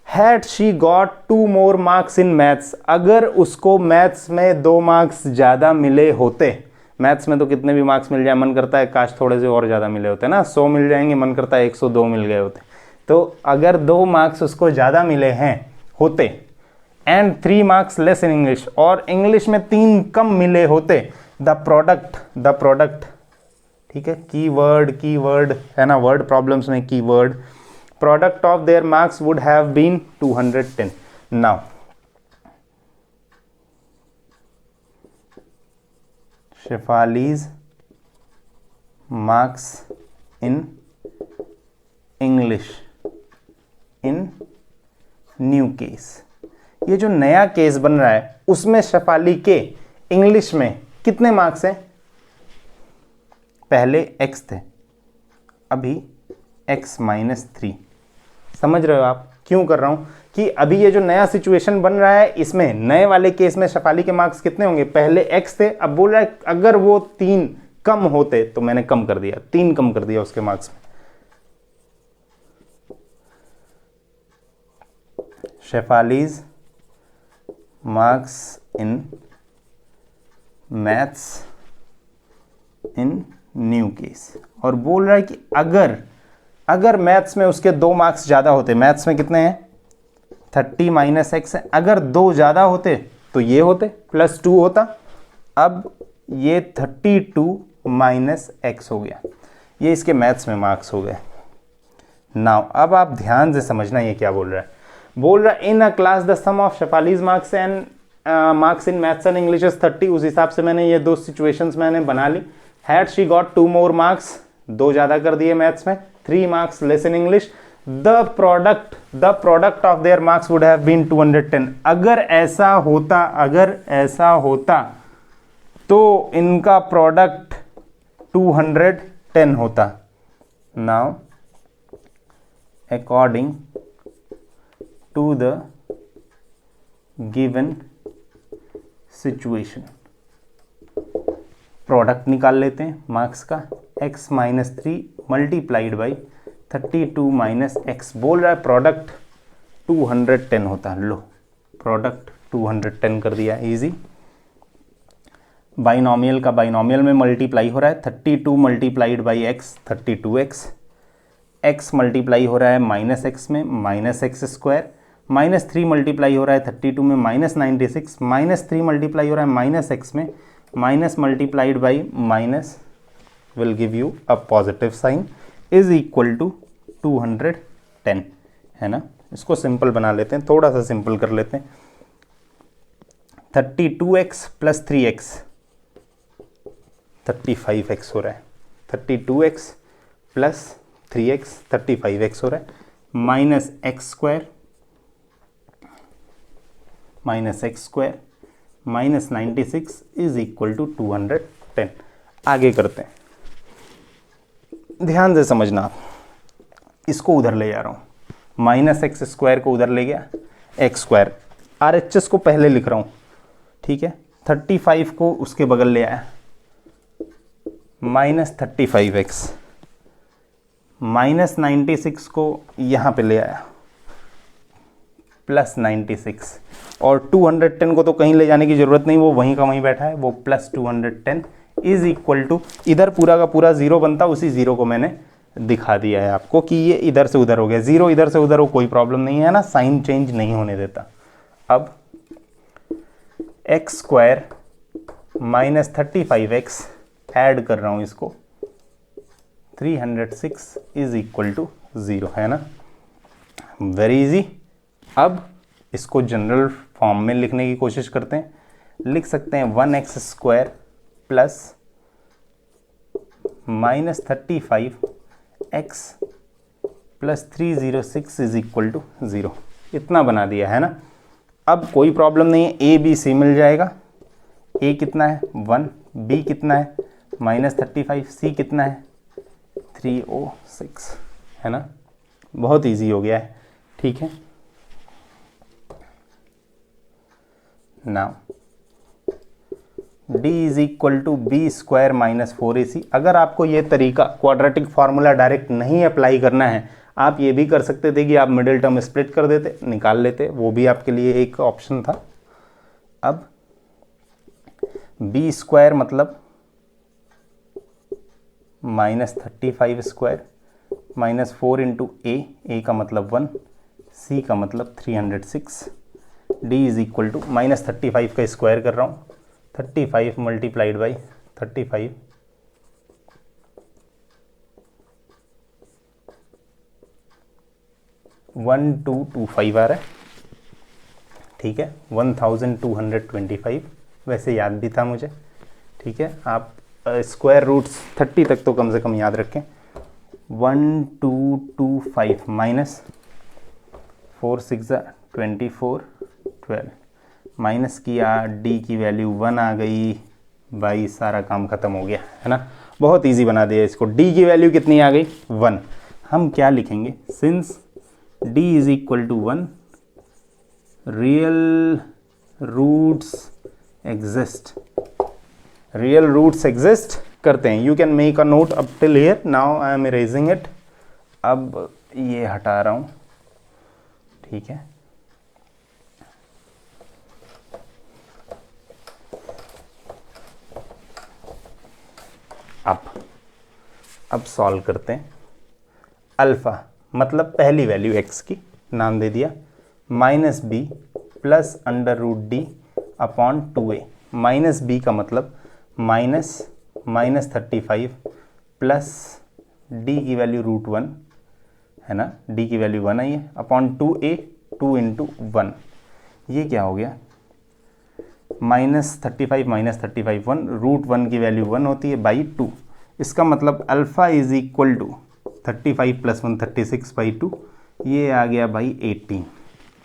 Had she got 2 more marks in maths, अगर उसको मैथ्स में 2 मार्क्स ज़्यादा मिले होते, मैथ्स में तो कितने भी मार्क्स मिल जाए, मन करता है काश थोड़े से और ज़्यादा मिले होते ना, 100 मिल जाएंगे, मन करता है 102 मिल गए होते। तो अगर 2 मार्क्स उसको ज़्यादा मिले हैं होते and 3 marks less in English, और इंग्लिश में 3 कम मिले होते, द प्रोडक्ट, ठीक है, कीवर्ड है ना, वर्ड प्रॉब्लम्स में keyword, product of their marks would have been 210। Now Shefali's marks in English in new case, ये जो नया केस बन रहा है उसमें शेफाली के इंग्लिश में कितने मार्क्स हैं? पहले x थे, अभी x - 3। समझ रहे हो आप क्यों कर रहा हूं कि अभी ये जो नया सिचुएशन बन रहा है इसमें नए वाले केस में शेफाली के मार्क्स कितने होंगे? पहले x थे, अब बोल रहा है अगर वो 3 कम होते, तो मैंने कम कर दिया, 3 कम कर दिया उसके मार्क्स में। Shefali's marks in maths in new case, और बोल रहा है कि अगर मैथ्स में उसके 2 मार्क्स ज़्यादा होते, मैथ्स में कितने हैं? 30 - x है, अगर 2 ज़्यादा होते तो ये होते +2 होता, अब ये 32 - x हो गया, ये इसके मैथ्स में मार्क्स हो गए। नाउ अब आप ध्यान से समझना ये क्या बोल रहा है। बोल रहा है in a class the sum of Shefali's marks and marks in maths and English is 30। उस हिसाब से मैंने ये 2 सिचुएशंस मैंने बना ली। Had she got 2 more marks, 2 ज़्यादा कर दिए मैथ्स में, 3 marks less in English, the product of their marks would have been 210। अगर ऐसा होता तो इनका प्रोडक्ट 210 होता। Now according to the given situation, product निकाल लेते हैं मार्क्स का, x - 3 मल्टीप्लाइड बाई 32 - x। बोल रहा है प्रोडक्ट 210 होता। लो प्रोडक्ट 210 कर दिया, इजी। बाइनोमियल का बाइनोमियल में मल्टीप्लाई हो रहा है, 32 multiplied by x 32x, x multiply हो रहा है -x में -x², -3 मल्टीप्लाई हो रहा है 32 में -96, -3 मल्टीप्लाई हो रहा है -x में, minus multiplied by minus will give you a positive sign, is equal to 210, है ना। इसको सिंपल बना लेते हैं, थोड़ा सा सिंपल कर लेते हैं। 32x + 3x 35x हो रहा है, 32x + 3x 35x हो रहा है, -x² -96 इज इक्वल टू 210। आगे करते हैं, ध्यान से समझना। इसको उधर ले जा रहा हूँ, -x² को उधर ले गया, x², RHS को पहले लिख रहा हूँ, ठीक है। 35 को उसके बगल ले आया, -35x, -96 को यहाँ पे ले आया, +96, और 210 को तो कहीं ले जाने की ज़रूरत नहीं, वो वहीं का वहीं बैठा है, वो +210 इज इक्वल टू, इधर पूरा का पूरा 0 बनता, उसी 0 को मैंने दिखा दिया है आपको कि ये इधर से उधर हो गया, 0 इधर से उधर हो, कोई प्रॉब्लम नहीं है ना, साइन चेंज नहीं होने देता। अब x² -35x ऐड कर रहा हूँ इसको, 306 इज इक्वल टू 0, है ना, वेरी इजी। अब इसको जनरल फॉर्म में लिखने की कोशिश करते हैं, लिख सकते हैं 1x² plus -35x plus 306 is equal to 0, इतना बना दिया, है ना। अब कोई प्रॉब्लम नहीं है, a b c मिल जाएगा। a कितना है 1, b कितना है -35, c कितना है 306, है ना, बहुत इजी हो गया है, ठीक है। Now d is equal to B square minus 4ac। अगर आपको ये तरीका क्वाड्रेटिक फार्मूला डायरेक्ट नहीं अप्लाई करना है, आप ये भी कर सकते थे कि आप मिडिल टर्म स्प्लिट कर देते, निकाल लेते, वो भी आपके लिए एक ऑप्शन था। अब बी स्क्वायर मतलब -35 स्क्वायर माइनस 4 इंटू ए का मतलब 1, सी का मतलब 306, डी इज इक्वल टू -35 का स्क्वायर कर रहा हूँ, 35 मल्टीप्लाइड बाई 35 1225 आ रहा है, ठीक है, 1225, वैसे याद भी था मुझे, ठीक है। आप स्क्वायर रूट्स 30 तक तो कम से कम याद रखें। 1225 माइनस 4 6 24 12 माइनस किया, डी की वैल्यू 1 आ गई भाई, सारा काम खत्म हो गया, है ना। बहुत इजी बना दिया इसको। डी की वैल्यू कितनी आ गई? 1। हम क्या लिखेंगे? Since D is equal to 1 real roots exist, real roots exist करते हैं। You can make a note up till here, now I am erasing it. अब ये हटा रहा हूं, ठीक है। अब सॉल्व करते हैं। अल्फा मतलब पहली वैल्यू x की, नाम दे दिया, minus B plus under root d upon 2a। Minus b का मतलब -35 प्लस डी की वैल्यू √1 है ना, डी की वैल्यू 1 आई है, अपॉन 2a, 2 इंटू 1। ये क्या हो गया? -35 -35 1, √1 की वैल्यू 1 होती है बाई 2। इसका मतलब alpha is equal to 35 plus 1 36/2, ये आ गया भाई 18,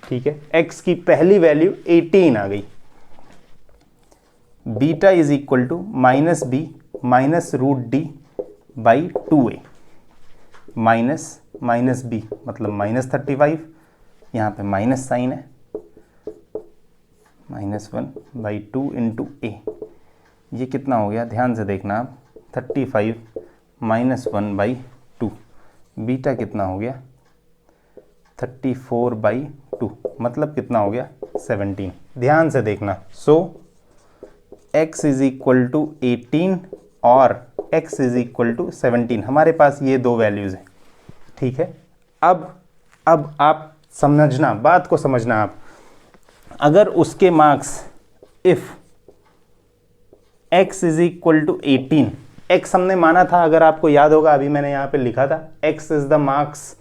ठीक है। x की पहली वैल्यू 18 आ गई। Beta is equal to minus B minus root D by 2a, minus b मतलब -35, यहाँ पे माइनस साइन है, -1/2 इंटू a। ये कितना हो गया? ध्यान से देखना आप, 35 -1/2, बीटा कितना हो गया? 34/2, मतलब कितना हो गया? 17। ध्यान से देखना। सो x इज इक्वल टू 18 और x इज इक्वल टू 17, हमारे पास ये दो वैल्यूज हैं, ठीक है। अब आप समझना, बात को समझना आप। अगर उसके marks if x is equal to 18, x हमने माना था, अगर आपको याद होगा, अभी मैंने यहाँ पे लिखा था, x is the marks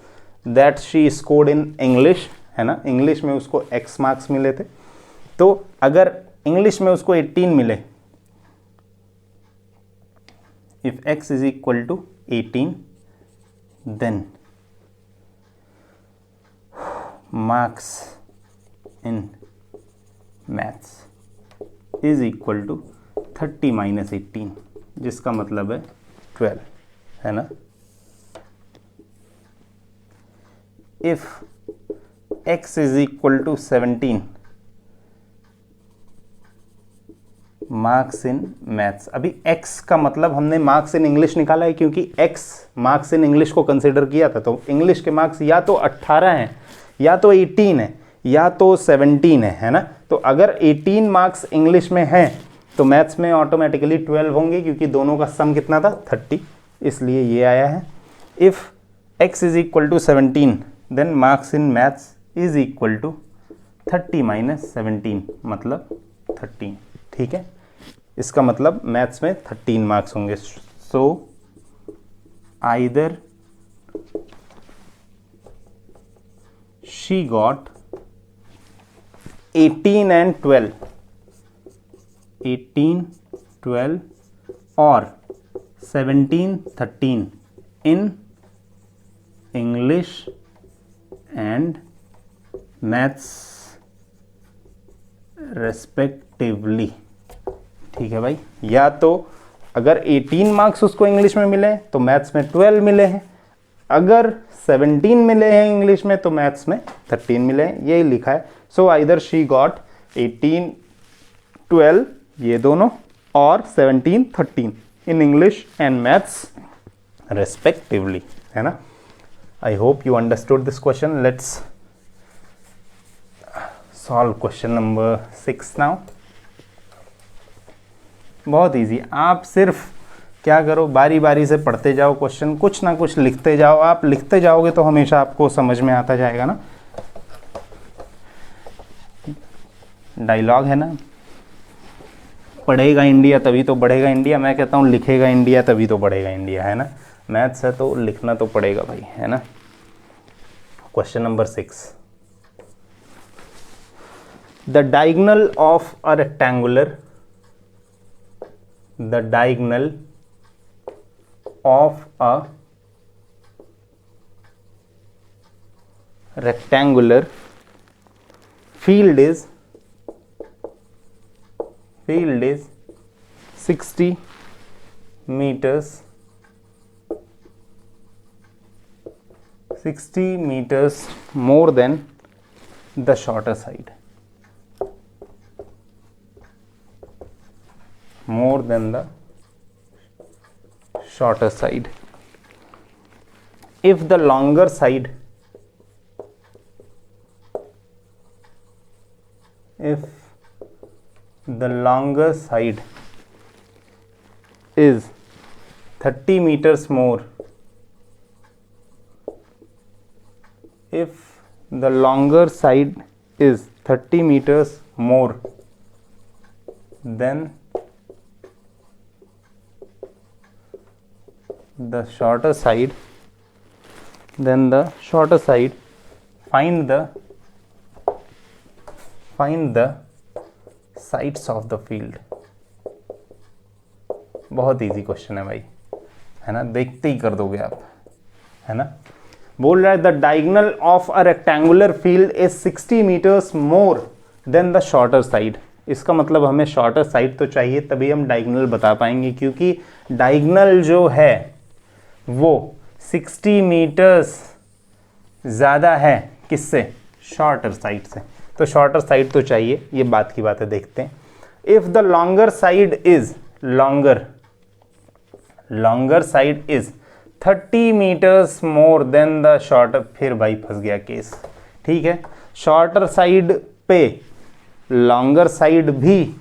that she scored in English, है ना। इंग्लिश में उसको x मार्क्स मिले थे। तो अगर इंग्लिश में उसको 18 मिले, if x is equal to 18, then marks in maths is equal to 30 - 18, जिसका मतलब है 12, है ना। If x is equal to 17, marks in maths, अभी x का मतलब हमने मार्क्स इन इंग्लिश निकाला है, क्योंकि x मार्क्स इन इंग्लिश को कंसिडर किया था। तो इंग्लिश के मार्क्स या तो 18 हैं, या तो 18 है, या तो 17 है ना। तो अगर 18 मार्क्स इंग्लिश में हैं तो मैथ्स में ऑटोमेटिकली 12 होंगे, क्योंकि दोनों का सम कितना था? 30, इसलिए ये आया है। If x is equal to 17, then marks in maths is equal to 30 - 17, मतलब 13, ठीक है। इसका मतलब मैथ्स में 13 मार्क्स होंगे। So either she got 18 and 12, 18, 12 और 17, 13 in English and Maths respectively, ठीक है भाई। या तो अगर 18 मार्क्स उसको इंग्लिश में मिले तो मैथ्स में 12 मिले हैं, अगर 17 मिले हैं इंग्लिश में तो मैथ्स में 13 मिले हैं, यही लिखा है। सो आइदर शी गॉट 18 12 ये दोनों और 17 13 in English and maths respectively, है ना। आई hope you understood this question. Let's solve question number 6 now. बहुत इजी, आप सिर्फ क्या करो, बारी बारी से पढ़ते जाओ क्वेश्चन, कुछ ना कुछ लिखते जाओ। आप लिखते जाओगे तो हमेशा आपको समझ में आता जाएगा ना। डायलॉग है ना, पढ़ेगा इंडिया तभी तो बढ़ेगा इंडिया। मैं कहता हूँ लिखेगा इंडिया तभी तो बढ़ेगा इंडिया, है ना। मैथ्स है तो लिखना तो पड़ेगा भाई, है ना। Question number 6, the diagonal of a rectangular, the diagonal of a rectangular field is 60 meters more than the shorter side, more than the shorter side. If the longer side, if the longer side is 30 meters more, if the longer side is 30 meters more than the shorter side, then the shorter side, find the sides of the field. बहुत इजी क्वेश्चन है भाई, है ना, देखते ही कर दोगे आप, है ना। बोल रहा है the diagonal of a rectangular field is 60 meters more than the shorter side. इसका मतलब हमें शॉर्टर साइड तो चाहिए, तभी हम डायगोनल बता पाएंगे, क्योंकि डायगोनल जो है वो 60 मीटर्स ज़्यादा है किससे, शॉर्टर साइड से। तो शॉर्टर साइड तो चाहिए, ये बात की बात है। देखते हैं, if the longer side is longer side is 30 meters more than the shorter, फिर भाई फंस गया केस, ठीक है। शॉर्टर साइड पे लॉन्गर साइड भी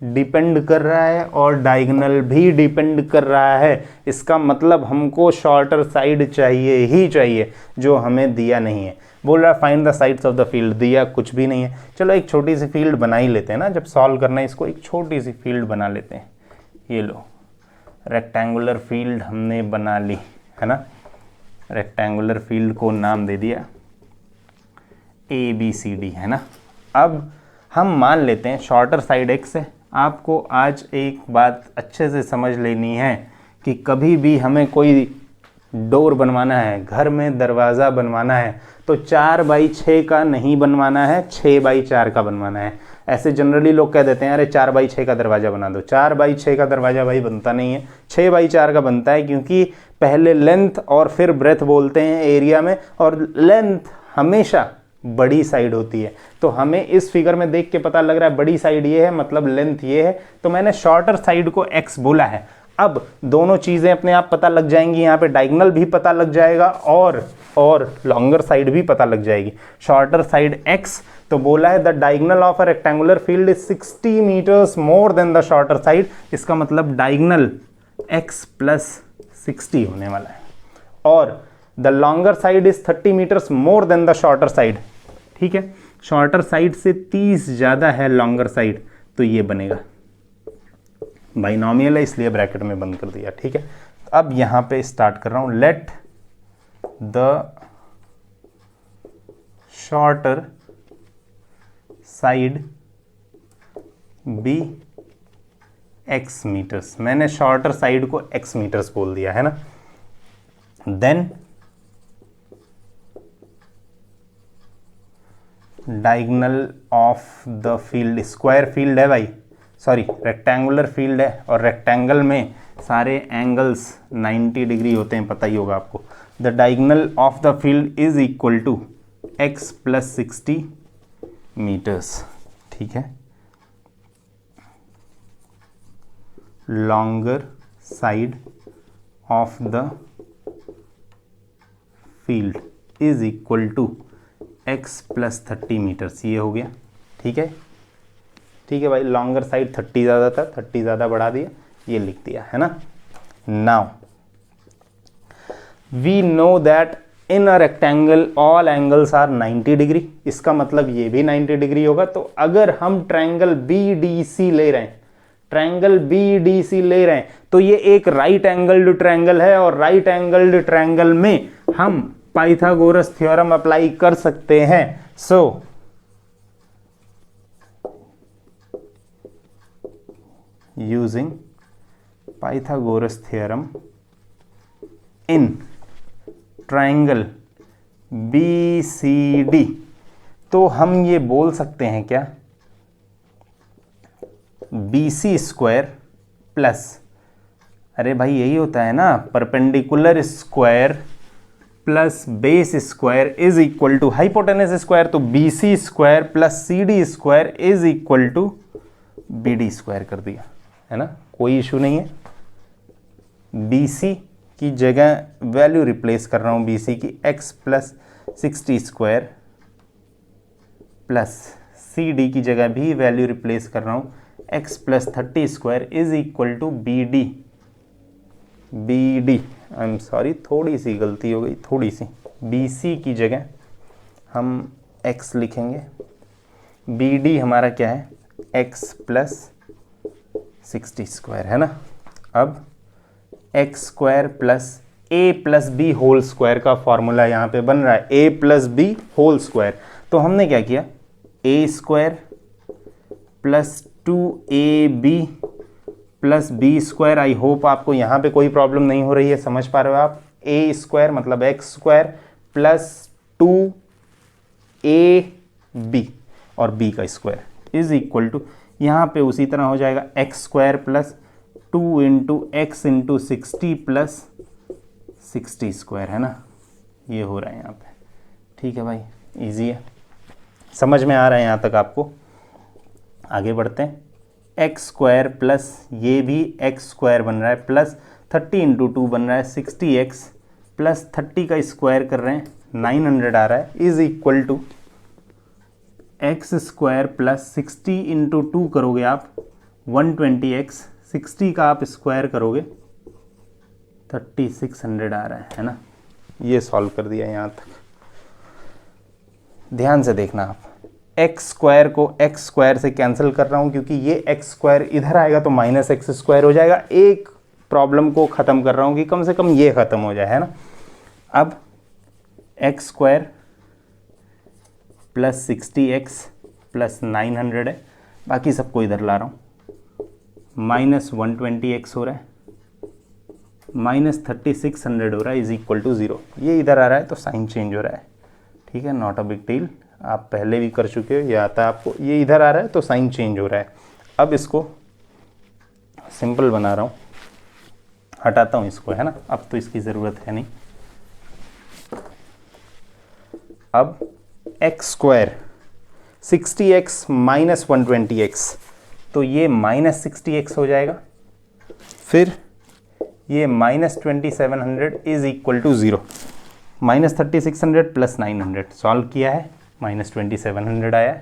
डिपेंड कर रहा है और डायगोनल भी डिपेंड कर रहा है। इसका मतलब हमको शॉर्टर साइड चाहिए ही चाहिए, जो हमें दिया नहीं है। बोल रहा है find the sides of the field, दिया कुछ भी नहीं है। चलो एक छोटी सी फील्ड बना ही लेते हैं ना, जब सॉल्व करना है इसको, एक छोटी सी फील्ड बना लेते हैं। ये लो, रेक्टेंगुलर फील्ड हमने बना ली, है ना। रेक्टेंगुलर फील्ड को नाम दे दिया ABCD, है ना। अब हम मान लेते हैं शॉर्टर साइड x है। आपको आज एक बात अच्छे से समझ लेनी है कि कभी भी हमें कोई डोर बनवाना है, घर में दरवाज़ा बनवाना है, तो 4x6 का नहीं बनवाना है, 6x4 का बनवाना है। ऐसे जनरली लोग कह देते हैं अरे 4x6 का दरवाज़ा बना दो। 4x6 का दरवाज़ा भाई बनता नहीं है, 6x4 का बनता है, क्योंकि पहले लेंथ और फिर ब्रेथ बोलते हैं एरिया में, और लेंथ हमेशा बड़ी साइड होती है। तो हमें इस फिगर में देख के पता लग रहा है बड़ी साइड ये है, मतलब लेंथ ये है, तो मैंने शॉर्टर साइड को x बोला है। अब दोनों चीज़ें अपने आप पता लग जाएंगी, यहाँ पे डायगोनल भी पता लग जाएगा और लॉन्गर साइड भी पता लग जाएगी। शॉर्टर साइड x, तो बोला है the diagonal of a rectangular field is 60 meters more than the shorter side. इसका मतलब डायगोनल x + 60 होने वाला है, और the longer side is 30 meters more than the shorter side, ठीक है। शॉर्टर साइड से 30 ज़्यादा है लॉन्गर साइड, तो ये बनेगा। बाइनॉमियल है इसलिए ब्रैकेट में बंद कर दिया, ठीक है। अब यहाँ पे स्टार्ट कर रहा हूँ, let the shorter side be x metres. मैंने शॉर्टर साइड को x मीटर्स बोल दिया, है ना। Then diagonal of the field, square field है भाई, सॉरी रेक्टेंगुलर फील्ड है, और रेक्टेंगल में सारे एंगल्स 90 डिग्री होते हैं, पता ही होगा आपको। The diagonal of the field is equal to x + 60 meters, ठीक है। Longer side of the field is equal to x plus 30 metres. ये हो गया, ठीक है। ठीक है भाई, लॉन्गर साइड 30 ज़्यादा था, 30 ज़्यादा बढ़ा दिया, ये लिख दिया है ना। Now we know that in a rectangle all angles are 90 degree, इसका मतलब ये भी 90 डिग्री होगा। तो अगर हम ट्रायंगल BDC ले रहे हैं, ट्रायंगल BDC ले रहे हैं, तो ये एक राइट एंगल्ड ट्रायंगल है, और राइट एंगल्ड ट्रायंगल में हम पाइथागोरस थ्योरम अप्लाई कर सकते हैं। So using Pythagoras theorem in triangle BCD, तो हम ये बोल सकते हैं क्या, BC स्क्वायर प्लस, अरे भाई यही होता है ना, perpendicular square plus base square is equal to hypotenuse square. तो BC square plus CD square is equal to BD square कर दिया, है ना, कोई इशू नहीं है। BC की जगह वैल्यू रिप्लेस कर रहा हूँ, BC की x plus 60 square plus CD की जगह भी वैल्यू रिप्लेस कर रहा हूँ, x plus 30 square is equal to BD। I am sorry, थोड़ी सी गलती हो गई, थोड़ी सी। BC की जगह हम x लिखेंगे, BD हमारा क्या है, x प्लस 60 स्क्वायर, है ना। अब x square plus a plus b whole square का फॉर्मूला यहाँ पे बन रहा है, a plus b whole square. तो हमने क्या किया, a square plus 2ab plus B square. I hope आपको यहाँ पे कोई प्रॉब्लम नहीं हो रही है, समझ पा रहे हो आप। a स्क्वायर मतलब x स्क्वायर प्लस 2ab और b का स्क्वायर इज इक्वल टू, यहाँ पे उसी तरह हो जाएगा x square plus 2 into x into 60 plus 60 square, है ना। ये हो रहा है यहाँ पे, ठीक है भाई, इजी है, समझ में आ रहा है यहाँ तक आपको। आगे बढ़ते हैं, एक्स स्क्वायर प्लस ये भी एक्स स्क्वायर बन रहा है प्लस 30 इंटू 2 बन रहा है 60x प्लस 30 का स्क्वायर कर रहे हैं 900 आ रहा है, is equal to x square plus 60 into 2 करोगे आप 120x, 60 का आप स्क्वायर करोगे 3600 आ रहा है ना। ये सॉल्व कर दिया यहाँ तक। ध्यान से देखना आप, एक्स स्क्वायर को एक्स स्क्वायर से कैंसिल कर रहा हूँ क्योंकि ये एक्स स्क्वायर इधर आएगा तो माइनस एक्स स्क्वायर हो जाएगा। एक प्रॉब्लम को ख़त्म कर रहा हूँ कि कम से कम ये ख़त्म हो जाए, है ना। अब x square plus 60x plus 900 है, बाकी सबको इधर ला रहा हूँ, माइनस 120x हो रहा है, माइनस 3600 हो रहा है, इज इक्वल टू 0। ये इधर आ रहा है तो साइन चेंज हो रहा है, ठीक है, नॉट अ बिग डील, आप पहले भी कर चुके हो, ये आता है आपको। ये इधर आ रहा है तो साइन चेंज हो रहा है। अब इसको सिंपल बना रहा हूँ, हटाता हूँ इसको, है ना, अब तो इसकी ज़रूरत है नहीं। अब x square 60x minus 120x, तो ये माइनस 60x हो जाएगा, फिर ये minus 2700 is equal to 0, minus 3600 plus 900 solve किया है, माइनस 2700 आया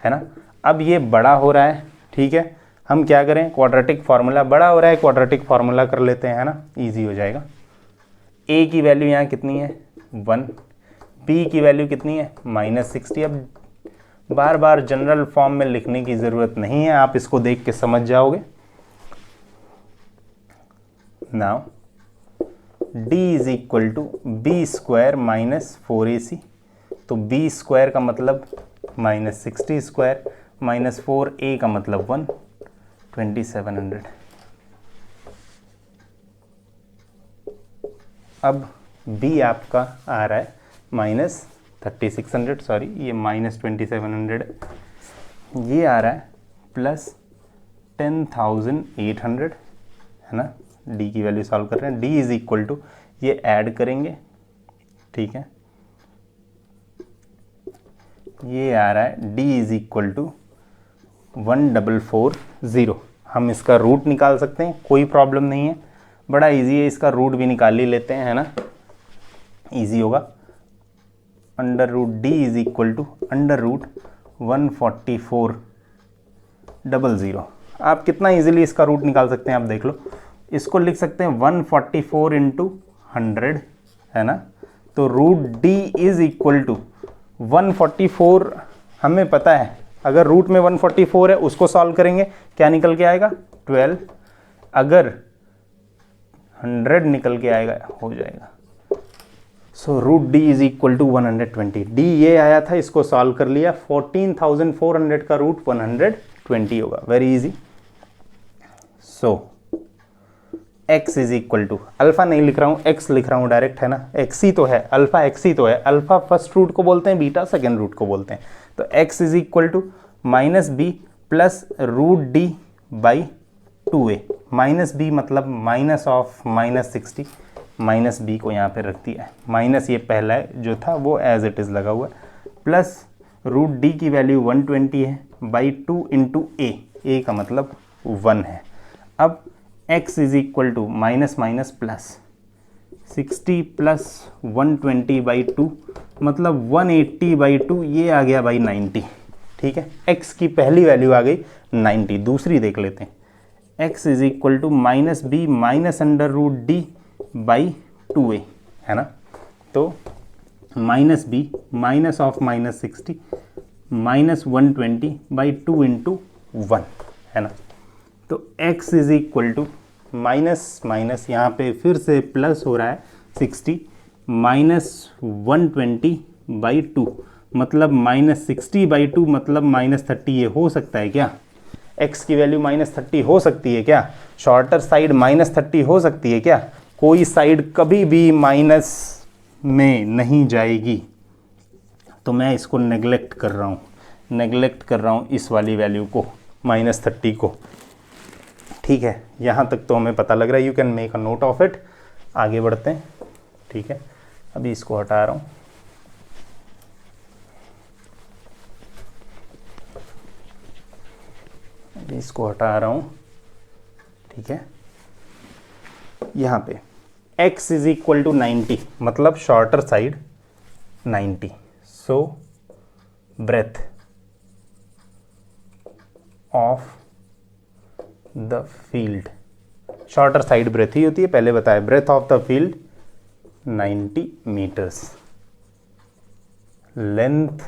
है ना। अब ये बड़ा हो रहा है, ठीक है, हम क्या करें, क्वाड्रेटिक फार्मूला, बड़ा हो रहा है क्वाड्रेटिक फार्मूला कर लेते हैं, है ना, इजी हो जाएगा। a की वैल्यू यहाँ कितनी है 1, b की वैल्यू कितनी है माइनस 60। अब बार बार जनरल फॉर्म में लिखने की ज़रूरत नहीं है, आप इसको देख के समझ जाओगे। Now d is equal to B square minus 4ac, तो b स्क्वायर का मतलब माइनस 60 स्क्वायर माइनस 4a का मतलब 1, 2700। अब b आपका आ रहा है माइनस 3600, सॉरी ये माइनस 2700 है, ये आ रहा है प्लस 10800, है ना। d की वैल्यू सॉल्व कर रहे हैं, d इज इक्वल टू, ये ऐड करेंगे, ठीक है, ये आ रहा है d इज इक्वल टू 1440। हम इसका रूट निकाल सकते हैं, कोई प्रॉब्लम नहीं है, बड़ा इजी है, इसका रूट भी निकाल ही लेते हैं, है ना, इजी होगा। Under root d is equal to under root 14400। आप कितना इजीली इसका रूट निकाल सकते हैं आप देख लो, इसको लिख सकते हैं 144 इंटू 100, है ना, तो root d is equal to 144, हमें पता है अगर रूट में 144 है उसको सॉल्व करेंगे, क्या निकल के आएगा 12, अगर 100 निकल के आएगा हो जाएगा। So root d is equal to 120, d ये आया था, इसको सॉल्व कर लिया, 14,400 का रूट 120 होगा, very easy. So x is equal to, alpha नहीं लिख रहा हूँ, x लिख रहा हूँ डायरेक्ट, है ना, x ही तो है, अल्फा x ही तो है, अल्फा फर्स्ट रूट को बोलते हैं, बीटा सेकेंड रूट को बोलते हैं, तो x is equal to minus B plus root D by 2a, minus b मतलब माइनस ऑफ -60, माइनस बी को यहाँ पे रख दिया है, माइनस ये पहला है जो था वो एज इट इज़ लगा हुआ है, प्लस रूट डी की वैल्यू 120 है बाई 2 इंटू ए का मतलब 1 है। अब x is equal to minus minus plus 60 plus 120 by 2 मतलब 180 बाई 2, ये आ गया बाई 90, ठीक है, x की पहली वैल्यू आ गई 90, दूसरी देख लेते हैं, x is equal to minus B minus under root D by 2a, है ना, तो minus B minus of -60 minus 120 by 2 into 1, है ना, तो x is equal to minus minus यहाँ पे फिर से प्लस हो रहा है 60 माइनस 120 बाई 2 मतलब -60 बाई 2 मतलब -30, ये हो सकता है क्या, x की वैल्यू -30 हो सकती है क्या, शॉर्टर साइड -30 हो सकती है क्या, कोई साइड कभी भी माइनस में नहीं जाएगी, तो मैं इसको नेग्लेक्ट कर रहा हूँ, इस वाली वैल्यू को -30 को, ठीक है, यहाँ तक तो हमें पता लग रहा है, you can make a note of it, आगे बढ़ते हैं, ठीक है, अभी इसको हटा रहा हूँ, ठीक है, यहाँ पे x इज इक्वल टू 90 मतलब shorter side 90, so breadth of the field, shorter side breadth ही होती है, पहले बताया, breadth of the field 90 metres, length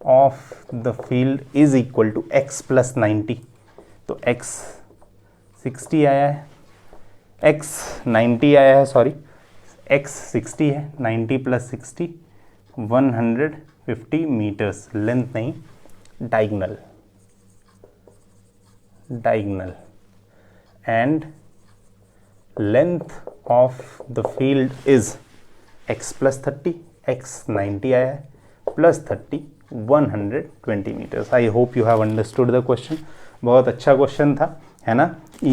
of the field is equal to x plus 90, तो x 60 आया है, x 90 आया है, सॉरी x 60 है, 90 प्लस 60 150 मीटर्स, लेंथ नहीं diagonal, and length of the field is x plus 30, x 90 आया है plus 30 120 metres. I hope you have understood the question, बहुत अच्छा क्वेश्चन था, है ना।